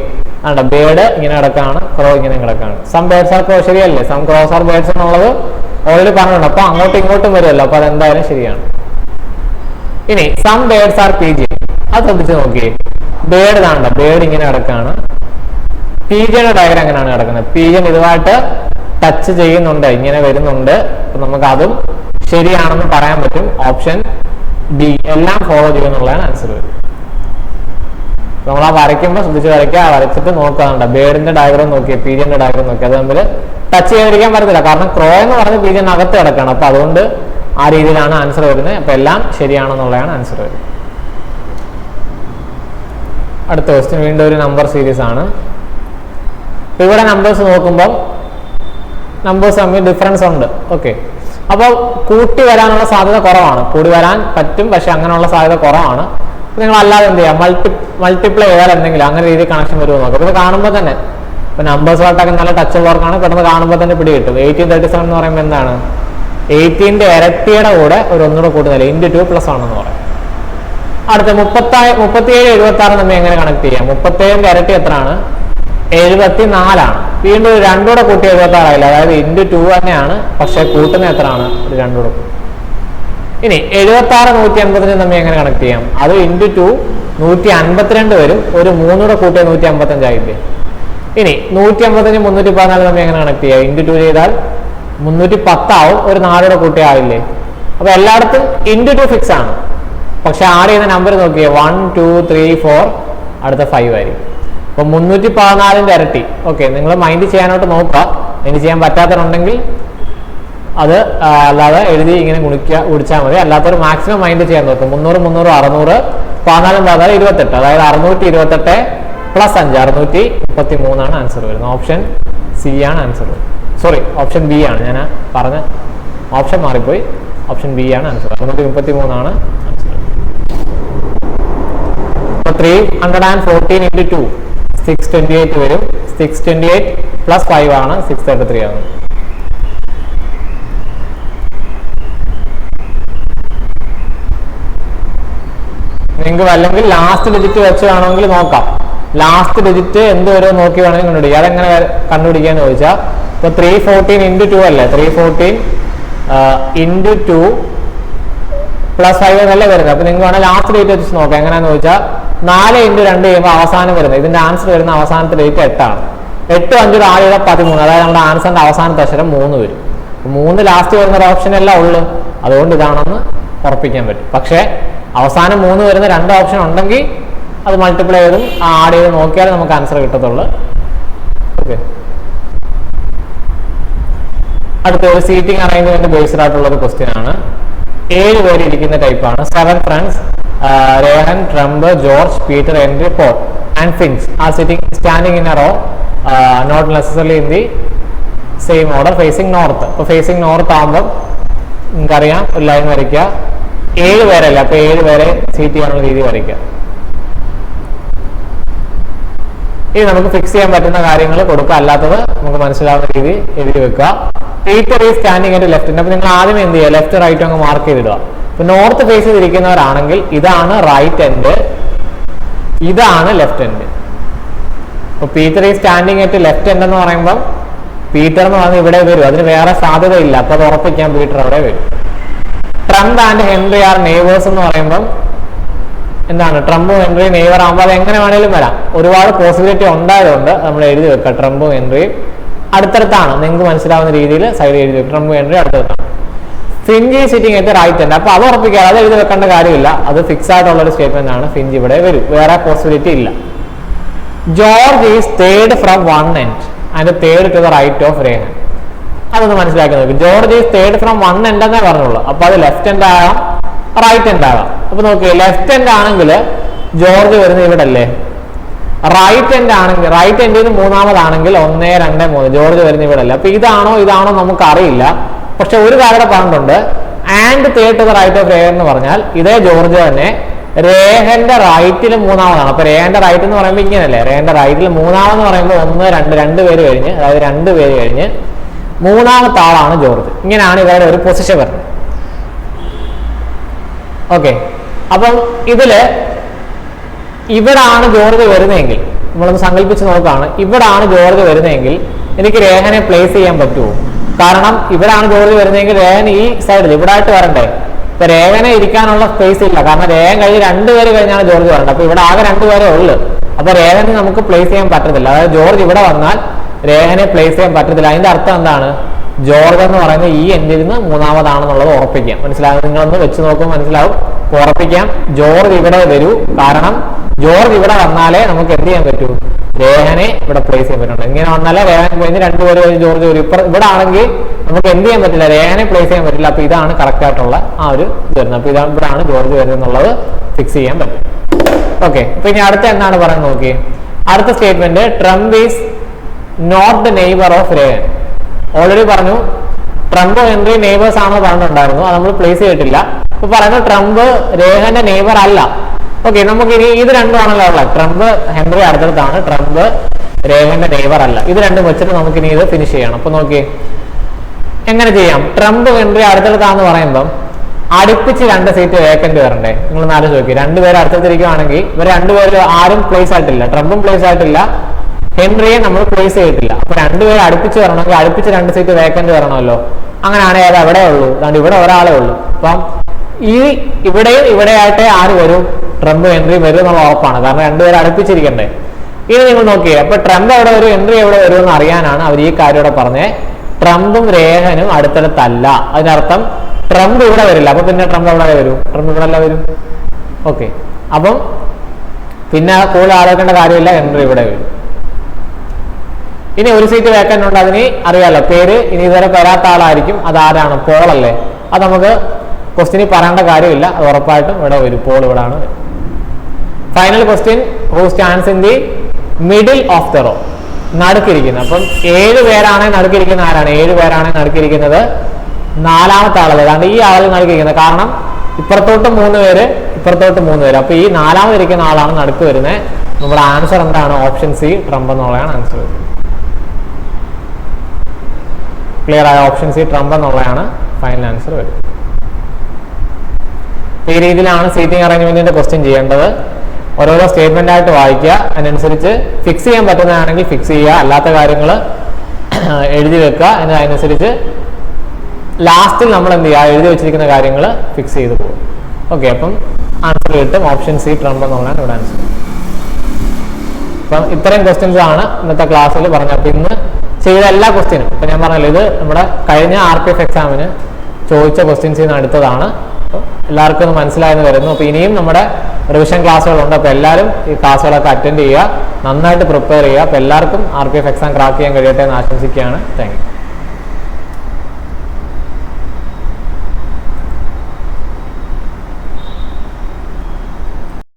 ആണ്ട ബേർഡ് ഇങ്ങനെ കിടക്കാണ്, ക്രോ ഇങ്ങനെ കിടക്കാണ്. സം ബേർഡ്സ് ആർ ക്രോ ശരിയല്ലേ? സം ക്രോസ് ആർ ബേർഡ്സ് എന്നുള്ളത് ഓൾറെഡി പറഞ്ഞിട്ടുണ്ട്. അപ്പൊ അങ്ങോട്ടും ഇങ്ങോട്ടും വരുമല്ലോ. അപ്പൊ അതെന്തായാലും ശരിയാണ്. ഇനി സം ബേർഡ്സ് ആർ പീജിയൻ. അത് ശ്രദ്ധിച്ച് നോക്കിയേ. ബേർഡ് താണ്ട ബേർഡ് ഇങ്ങനെ കിടക്കാണ്. പീജിയന്റെ ഡയഗ്രം എങ്ങനെയാണ് കിടക്കുന്നത്? പീജിയൻ ഇതുമായിട്ട് ടച്ച് ചെയ്യുന്നുണ്ട്, ഇങ്ങനെ വരുന്നുണ്ട്. അപ്പൊ നമുക്ക് അതും ശരിയാണെന്ന് പറയാൻ പറ്റും. ഓപ്ഷൻ ബി എല്ലാം ഫോളോ ചെയ്യുന്നുള്ളതാണ് ആൻസർ വരും. നമ്മൾ ആ വരയ്ക്കുമ്പോൾ ശ്രദ്ധിച്ച് വരയ്ക്കുക. വരച്ചിട്ട് നോക്കാറുണ്ട് ബേർഡിന്റെ ഡയഗ്രം നോക്കിയാൽ പീജിയന്റെ ഡയഗ്രം നോക്കി അത് തമ്മിൽ ടച്ച് ചെയ്യാതിരിക്കാൻ പറ്റത്തില്ല. കാരണം ക്രോ എന്ന് പറഞ്ഞ് പീജിയൻ അകത്ത് കിടക്കണം. അപ്പൊ അതുകൊണ്ട് ആ രീതിയിലാണ് ആൻസർ വരുന്നത്. അപ്പൊ എല്ലാം ശരിയാണെന്നുള്ളതാണ് ആൻസർ വരുന്നത്. അടുത്ത ക്വസ്റ്റ്യൻ വീണ്ടും ഒരു നമ്പർ സീരീസ് ആണ്. ഇവിടെ നമ്പേഴ്സ് നോക്കുമ്പോൾ നമ്പേഴ്സ് തമ്മിൽ ഡിഫറൻസ് ഉണ്ട്. ഓക്കെ, അപ്പോൾ കൂട്ടി വരാനുള്ള സാധ്യത കുറവാണ്. കൂടി വരാൻ പറ്റും, പക്ഷെ അങ്ങനെയുള്ള സാധ്യത കുറവാണ്. നിങ്ങൾ അല്ലാതെ എന്ത് ചെയ്യാം? മൾട്ടിപ്ലൈ ചെയ്താൽ എന്തെങ്കിലും അങ്ങനെ രീതിയിൽ കണക്ഷൻ വരുമോ നോക്കാം. ഇത് കാണുമ്പോൾ തന്നെ ഇപ്പൊ നമ്പേഴ്സുമായിട്ടൊക്കെ നല്ല ടച്ച് ഉള്ളവർക്കാണ് പെട്ടെന്ന് കാണുമ്പോൾ തന്നെ പിടി കിട്ടും. 1837 എന്ന് പറയുമ്പോൾ എന്താണ്? 18ന്റെ ഇരട്ടിയുടെ കൂടെ ഒരു ഒന്നുകൂടെ കൂട്ടുന്നില്ല, × 2 + 1 എന്ന് പറയും. അടുത്ത 37 76 നമ്മൾ എങ്ങനെ കണക്ട് ചെയ്യാം? 37ന്റെ ഇരട്ടി എത്രയാണ്? 74 ആണ്. വീണ്ടും ഒരു 2 കൂടെ കൂട്ടി 76 ആയില്ല. അതായത് × 2 തന്നെയാണ്, പക്ഷെ കൂട്ടുന്ന എത്രയാണ്? ഒരു 2 കൂടെ. ഇനി 76 155 നമ്മൾ എങ്ങനെ കണക്ട് ചെയ്യാം? അത് × 2 152 വരും. ഒരു 3 കൂടെ കൂട്ടിയ 155 ആയില്ലേ. ഇനി 155 314 നമ്മൾ എങ്ങനെ കണക്ട് ചെയ്യാം? × 2 ചെയ്താൽ 310 ആവും. ഒരു 4 കൂടെ കൂട്ടിയ ആയില്ലേ. അപ്പൊ എല്ലായിടത്തും × 2 ഫിക്സ് ആണ്. പക്ഷെ ആഡ് ചെയ്യുന്ന നമ്പർ നോക്കിയേ 1 2 3 4 അടുത്ത 5 ആയിരിക്കും. അപ്പൊ 314ന്റെ ഇരട്ടി. ഓക്കെ, നിങ്ങൾ മൈൻഡ് ചെയ്യാനായിട്ട് നോക്കുക. മൈൻഡ് ചെയ്യാൻ പറ്റാത്തവരുണ്ടെങ്കിൽ അത് അല്ലാതെ എഴുതി ഇങ്ങനെ ഗുണിച്ചാൽ മതി. അല്ലാത്തൊരു മാക്സിമം മൈൻഡ് ചെയ്യാൻ നോക്കും. 300 300 600 14 14 28. അതായത് 628 + 5 633 ആണ് ആൻസർ വരുന്നത്. ഓപ്ഷൻ സി ആണ് ആൻസർ വരുന്നത്. സോറി, ഓപ്ഷൻ ബി ആണ്. ഞാൻ പറഞ്ഞ ഓപ്ഷൻ മാറിപ്പോയി. ഓപ്ഷൻ ബി ആണ് ആൻസർ. 633 ആണ് ആൻസർ. 314 × 2 628 വരും. 628 + 5 ആണ് 633 ആണ്. നിങ്ങൾക്ക് അല്ലെങ്കിൽ ലാസ്റ്റ് ഡിജിറ്റ് വെച്ച് വേണമെങ്കിൽ നോക്കാം. ലാസ്റ്റ് ഡിജിറ്റ് എന്ത് വരും നോക്കി വേണമെങ്കിൽ കണ്ടുപിടിക്കുക. അതെങ്ങനെ കണ്ടുപിടിക്കാന്ന് ചോദിച്ചാൽ ഇപ്പൊ 314 × 2 അല്ലേ? 314 × 2 + 5 എന്നല്ലേ വരുന്നത്. അപ്പൊ നിങ്ങൾ വേണമെങ്കിൽ ലാസ്റ്റ് ഡേറ്റ് വെച്ച് നോക്കാം. എങ്ങനെയാന്ന് ചോദിച്ചാൽ 4 × 2 ചെയ്യുമ്പോൾ അവസാനം വരുന്നത്, ഇതിന്റെ ആൻസർ വരുന്ന അവസാനത്തെ ഡേറ്റ് 8 ആണ്. 8 5 7 13. അതായത് നമ്മുടെ ആൻസറിന്റെ അവസാനത്തെ അക്ഷരം 3 വരും. 3 ലാസ്റ്റ് വരുന്ന ഒരു ഓപ്ഷൻ അല്ല ഉള്ളു. അതുകൊണ്ട് ഇതാണെന്ന് ഉറപ്പിക്കാൻ പറ്റും. പക്ഷെ അവസാനം 3 വരുന്ന 2 ഓപ്ഷൻ ഉണ്ടെങ്കിൽ അത് മൾട്ടിപ്ലൈ ചെയ്തും ആഡ് ചെയ്ത് നോക്കിയാൽ നമുക്ക് ആൻസർ കിട്ടത്തുള്ളൂ. ഓക്കെ, അടുത്ത ഒരു സീറ്റിംഗ് അറേഞ്ച്മെന്റ് ബേസ്ഡ് ആയിട്ടുള്ള ഒരു ക്വസ്റ്റ്യൻ ആണ്. 7 പേര് ഇരിക്കുന്ന ടൈപ്പാണ്. 7 friends, Rohan, Trump, George, Peter, Henry, Paul and Finch are standing in a row, not necessarily in the same order, facing north. അപ്പോൾ ഫേസിംഗ് നോർത്ത് ആകുമ്പോൾ നിങ്ങൾക്കറിയാം ഒരു ലൈൻ വരയ്ക്കുക. 7 പേരല്ല, അപ്പൊ 7 പേരെ സീറ്റ് ചെയ്യാനുള്ള രീതി വരയ്ക്കുക. ഇനി നമുക്ക് ഫിക്സ് ചെയ്യാൻ പറ്റുന്ന കാര്യങ്ങൾ കൊടുക്കുക, അല്ലാത്തത് നമുക്ക് മനസ്സിലാവുന്ന രീതി എഴുതി വെക്കുക. Peter is standing at left. അപ്പൊ നിങ്ങൾ ആദ്യം എന്ത് ചെയ്യുക? ലെഫ്റ്റ് റൈറ്റ് അങ്ങ് മാർക്ക് ചെയ്തിടുക. ഇപ്പൊ നോർത്ത് ഫേസ് ചെയ്തിരിക്കുന്നവരാണെങ്കിൽ ഇതാണ് റൈറ്റ് എൻഡ്, ഇതാണ് ലെഫ്റ്റ് എൻഡ്. ഇപ്പൊ പീറ്റർ ഈ സ്റ്റാൻഡിങ് അറ്റ് ലെഫ്റ്റ് എൻഡ് എന്ന് പറയുമ്പോൾ പീറ്റർ എന്ന് പറഞ്ഞാൽ ഇവിടെ വരും, അതിന് വേറെ സാധ്യതയില്ല. അപ്പൊ അത് ഉറപ്പിക്കാൻ പീറ്റർ അവിടെ വരും. ട്രംപ് ആൻഡ് ഹെൻറി ആർ നെയ്വേഴ്സ് എന്ന് പറയുമ്പം എന്താണ്, ട്രംപും ഹെൻറിയും നെയ്വർ ആകുമ്പോൾ അത് എങ്ങനെ വേണേലും വരാം. ഒരുപാട് പോസിബിലിറ്റി ഉണ്ടായതുകൊണ്ട് നമ്മൾ എഴുതി വെക്കാം ട്രംപും ഹെൻറിയും അടുത്തടുത്താണ്. നിങ്ങൾക്ക് മനസ്സിലാവുന്ന രീതിയിൽ സൈഡ് എഴുതി വെക്കും, ട്രംപും ഹെൻറിയും അടുത്തടുത്താണ്. ഫിഞ്ച് ഈ സിറ്റിംഗ് അറ്റ് റൈറ്റ് എൻഡ്. അപ്പൊ അത് ഉറപ്പിക്കാതെ അത് എഴുതി വെക്കേണ്ട കാര്യമില്ല, അത് ഫിക്സ് ആയിട്ടുള്ള ഒരു സ്റ്റേറ്റ്മെന്റ് ആണ്. ഫിഞ്ച് ഇവിടെ വരും, വേറെ പോസിബിലിറ്റി ഇല്ല. George is third from one end and third to the right of Rehan. അതൊന്ന് മനസ്സിലാക്കി നോക്കി. George is third from one end എന്നേ പറഞ്ഞുള്ളൂ. അപ്പൊ അത് ലെഫ്റ്റ് എൻഡ് ആകാം, റൈറ്റ് എൻഡ് ആകാം. അപ്പൊ നോക്കിയേ, ലെഫ്റ്റ് എൻഡ് ആണെങ്കിൽ ജോർജ് വരുന്നത് ഇവിടെ അല്ലേ. റൈറ്റ് എൻഡ് ആണെങ്കിൽ, റൈറ്റ് എൻഡിൽ നിന്ന് മൂന്നാമതാണെങ്കിൽ 1, 2, 3 ജോർജ് വരുന്നത് ഇവിടെ അല്ലേ. അപ്പൊ ഇതാണോ നമുക്ക് അറിയില്ല. പക്ഷെ ഒരു കാര്യം പറഞ്ഞിട്ടുണ്ട്, and third to the right of Rehan എന്ന് പറഞ്ഞാൽ ഇതേ ജോർജ് തന്നെ രേഹന്റെ റൈറ്റിൽ മൂന്നാമതാണ്. അപ്പൊ രേഹന്റെ റൈറ്റ് എന്ന് പറയുമ്പോൾ ഇങ്ങനെയല്ലേ, രേഹന്റെ റൈറ്റിൽ മൂന്നാമെന്ന് പറയുമ്പോൾ 1, 2 2 പേര് കഴിഞ്ഞ്, അതായത് 2 പേര് കഴിഞ്ഞ് മൂന്നാമത്തെ ആളാണ് ജോർജ്. ഇങ്ങനെയാണ് ഇവരുടെ ഒരു പൊസിഷൻ വരുന്നത്. ഓക്കെ, അപ്പം ഇവിടാണ് ജോർജ് വരുന്നതെങ്കിൽ, നമ്മളൊന്ന് സങ്കല്പിച്ച് നോക്കുകയാണ്, ഇവിടാണ് ജോർജ് വരുന്നതെങ്കിൽ എനിക്ക് രേഹനെ പ്ലേസ് ചെയ്യാൻ പറ്റുമോ? കാരണം ഇവിടാണ് ജോർജ് വരുന്നതെങ്കിൽ രേഹൻ ഈ സൈഡിൽ ഇവിടെ ആയിട്ട് വരണ്ടേ. ഇപ്പൊ രേഖനെ ഇരിക്കാനുള്ള സ്പേസ് ഇല്ല, കാരണം രേഖൻ കഴിഞ്ഞ് 2 പേര് കഴിഞ്ഞാണ് ജോർജ് വരേണ്ടത്. അപ്പൊ ഇവിടെ ആകെ 2 പേരേ ഉള്ളു. അപ്പൊ രേഖനെ നമുക്ക് പ്ലേസ് ചെയ്യാൻ പറ്റത്തില്ല. അതായത് ജോർജ് ഇവിടെ വന്നാൽ രേഖനെ പ്ലേസ് ചെയ്യാൻ പറ്റത്തില്ല. അതിന്റെ അർത്ഥം എന്താണ്? ജോർജ് എന്ന് പറയുന്നത് ഈ എൻഡിൽ നിന്ന് മൂന്നാമതാണെന്നുള്ളത് ഉറപ്പിക്കാം. മനസ്സിലാകും? നിങ്ങളൊന്ന് വെച്ച് നോക്കുമ്പോൾ മനസ്സിലാവും. ഉറപ്പിക്കാം, ജോർജ് ഇവിടെ വരൂ. കാരണം ജോർജ് ഇവിടെ വന്നാലേ നമുക്ക് എന്ത് ചെയ്യാൻ പറ്റൂ? രേഖനെ ഇവിടെ പ്ലേസ് ചെയ്യാൻ പറ്റുള്ളൂ. ഇങ്ങനെ വന്നാലേ രേഖൻ കഴിഞ്ഞ് 2 പേര് കഴിഞ്ഞ് ജോർജ് വരും. ഇവിടെ ആണെങ്കിൽ നമുക്ക് എന്ത് ചെയ്യാൻ പറ്റില്ല, രേഖനെ പ്ലേസ് ചെയ്യാൻ പറ്റില്ല. അപ്പൊ ഇതാണ് കറക്റ്റ് ആയിട്ടുള്ള ആ ഒരു വരുന്നത്. അപ്പൊ ഇവിടാണ് ജോർജ് വരുന്നത് എന്നുള്ളത് ഫിക്സ് ചെയ്യാൻ പറ്റും. ഓക്കെ, അപ്പൊ ഇനി അടുത്ത എന്താണ് പറയുന്നത് നോക്കി. അടുത്ത statement, Trump is not the neighbour of Rekhan. Already പറഞ്ഞു ട്രംപ് ഹെൻറി നെയ്ബേഴ്സ് ആണെന്ന് പറഞ്ഞിട്ടുണ്ടായിരുന്നു, അത് നമ്മൾ പ്ലേസ് ചെയ്തിട്ടില്ല. ഇപ്പൊ പറയുന്നത് ട്രംപ് രേഖന്റെ നെയ്ബർ അല്ല. ഓക്കെ, നമുക്ക് ഇനി ഇത് രണ്ടുമാണല്ലോ ഉള്ളത്. ട്രംപ് ഹെൻറി അടുത്തടുത്താണ്, ട്രംപ് രേഖന്റെ നെയ്ബർ അല്ല. ഇത് രണ്ടും വെച്ചിട്ട് നമുക്ക് ഇനി ഇത് ഫിനിഷ് ചെയ്യണം. അപ്പൊ നോക്കി എങ്ങനെ ചെയ്യാം. ട്രംപ് ഹെൻറി അടുത്തടുത്താന്ന് പറയുമ്പം അടുപ്പിച്ച് 2 സീറ്റ് വേക്കന്റ് വരണ്ടേ? നിങ്ങൾ നാല് ചോദിക്കും. 2 പേര് അടുത്തടുത്തിരിക്കുകയാണെങ്കിൽ ഇവർ 2 പേര് ആരും പ്ലേസ് ആയിട്ടില്ല. ട്രംപും പ്ലേസ് ആയിട്ടില്ല, ഹെൻറിയെ നമ്മൾ പ്ലേസ് ചെയ്തിട്ടില്ല. അപ്പൊ 2 പേര് അടുപ്പിച്ച് വരണമെങ്കിൽ അടുപ്പിച്ച് 2 സീറ്റ് വേക്കന്റ് വരണമല്ലോ. അങ്ങനെയാണെങ്കിൽ അത് എവിടെ ഉള്ളൂ? അതുകൊണ്ട് ഇവിടെ ഒരാളെ ഉള്ളൂ. അപ്പം ഇവിടെയും ഇവിടെയായിട്ടേ ആര് വരും? ട്രംപ് ഹെൻറി വരും എന്നുള്ള ഉറപ്പാണ്. കാരണം 2 പേര് അടുപ്പിച്ചിരിക്കണ്ടേ. ഇനി നിങ്ങൾ നോക്കിയേ, അപ്പൊ ട്രംപ് എവിടെ വരും, ഹെൻറി എവിടെ വരും എന്ന് അറിയാനാണ് അവർ ഈ കാര്യം ഇവിടെ പറഞ്ഞേ. ട്രംപും രേഖനും അടുത്തടുത്തല്ല. അതിനർത്ഥം ട്രംപ് ഇവിടെ വരില്ല. അപ്പൊ പിന്നെ ട്രംപ് എവിടെ വരും? ട്രംപ് ഇവിടെ അല്ല വരും. ഓക്കെ, അപ്പം പിന്നെ കൂടുതൽ ആലോചിക്കേണ്ട കാര്യമില്ല, ഹെൻറി ഇവിടെ വരും. ഇനി ഒരു സീറ്റ് വേക്കന്റ് ഉണ്ട്, അതിന് അറിയാലോ പേര്. ഇനി ഇതുവരെ വരാത്ത ആളായിരിക്കും. അതാരാണ്? പോൾ അല്ലേ. അത് നമുക്ക് ക്വസ്റ്റ്യനിൽ പറയേണ്ട കാര്യമില്ല, അത് ഉറപ്പായിട്ടും ഇവിടെ വരും. പോൾ ഇവിടാണ്. Final question, who stands in the middle of the row? നടുക്കിരിക്കുന്നത്. അപ്പം 7 പേരാണ് നടുക്കിരിക്കുന്ന. ആരാണ് 7 പേരാണ് നടുക്കിരിക്കുന്നത്? 4ാമത്തെ ആളല്ലേ. അതാണ് ഈ ആളിൽ നടുക്കിരിക്കുന്നത്. കാരണം ഇപ്പുറത്തോട്ട് 3 പേര്, ഇപ്പുറത്തോട്ട് 3 പേര്. അപ്പൊ ഈ 4ാമതിരിക്കുന്ന ആളാണ് നടുക്ക് വരുന്നത്. നമ്മുടെ ആൻസർ എന്താണ്? ഓപ്ഷൻ സി, ട്രംപ് എന്നുള്ളതാണ് ആൻസർ വരുന്നത്. ക്ലിയർ ആയ? ഓപ്ഷൻ സി, ട്രംപ് എന്നുള്ളതാണ് ഫൈനൽ ആൻസർ വരും. ഈ രീതിയിലാണ് സീറ്റിംഗ് അറേഞ്ച്മെന്റിന്റെ ക്വസ്റ്റ്യൻ ചെയ്യേണ്ടത്. ഓരോരോ സ്റ്റേറ്റ്മെന്റ് ആയിട്ട് വായിക്കുക, അതിനനുസരിച്ച് ഫിക്സ് ചെയ്യാൻ പറ്റുന്നതാണെങ്കിൽ ഫിക്സ് ചെയ്യുക, അല്ലാത്ത കാര്യങ്ങൾ എഴുതി വെക്കുക. അതിനനുസരിച്ച് ലാസ്റ്റിൽ നമ്മൾ എന്ത് ചെയ്യുക, എഴുതി വെച്ചിരിക്കുന്ന കാര്യങ്ങൾ ഫിക്സ് ചെയ്ത് പോകും. ഓക്കെ, അപ്പം ആൻസർ കിട്ടും. ഓപ്ഷൻ സി, ട്രംപ് എന്നുള്ളതാണ് ഇവിടെ ആൻസർ. അപ്പം ഇത്രയും ക്വസ്റ്റ്യൻസ് ആണ് ഇന്നത്തെ ക്ലാസ്സിൽ പറഞ്ഞത്. അപ്പം ഇന്ന് ചെയ്ത എല്ലാ ക്വസ്റ്റ്യനും, ഇപ്പം ഞാൻ പറഞ്ഞല്ലോ, ഇത് നമ്മുടെ കഴിഞ്ഞ RPF എക്സാമിന് ചോദിച്ച ക്വസ്റ്റ്യൻസിൽ നിന്ന് അടുത്തതാണ്. എല്ലാവർക്കും ഒന്ന് മനസ്സിലായെന്ന് വരുന്നു. അപ്പോൾ ഇനിയും നമ്മുടെ റിവിഷൻ ക്ലാസ്സുകളുണ്ട്. അപ്പോൾ എല്ലാവരും ഈ ക്ലാസ്സുകളൊക്കെ അറ്റൻഡ് ചെയ്യുക, നന്നായിട്ട് പ്രിപ്പയർ ചെയ്യുക. അപ്പോൾ എല്ലാവർക്കും RPF എക്സാം ക്രാക്ക് ചെയ്യാൻ കഴിയട്ടെ എന്ന് ആശംസിക്കുകയാണ്. Thank you.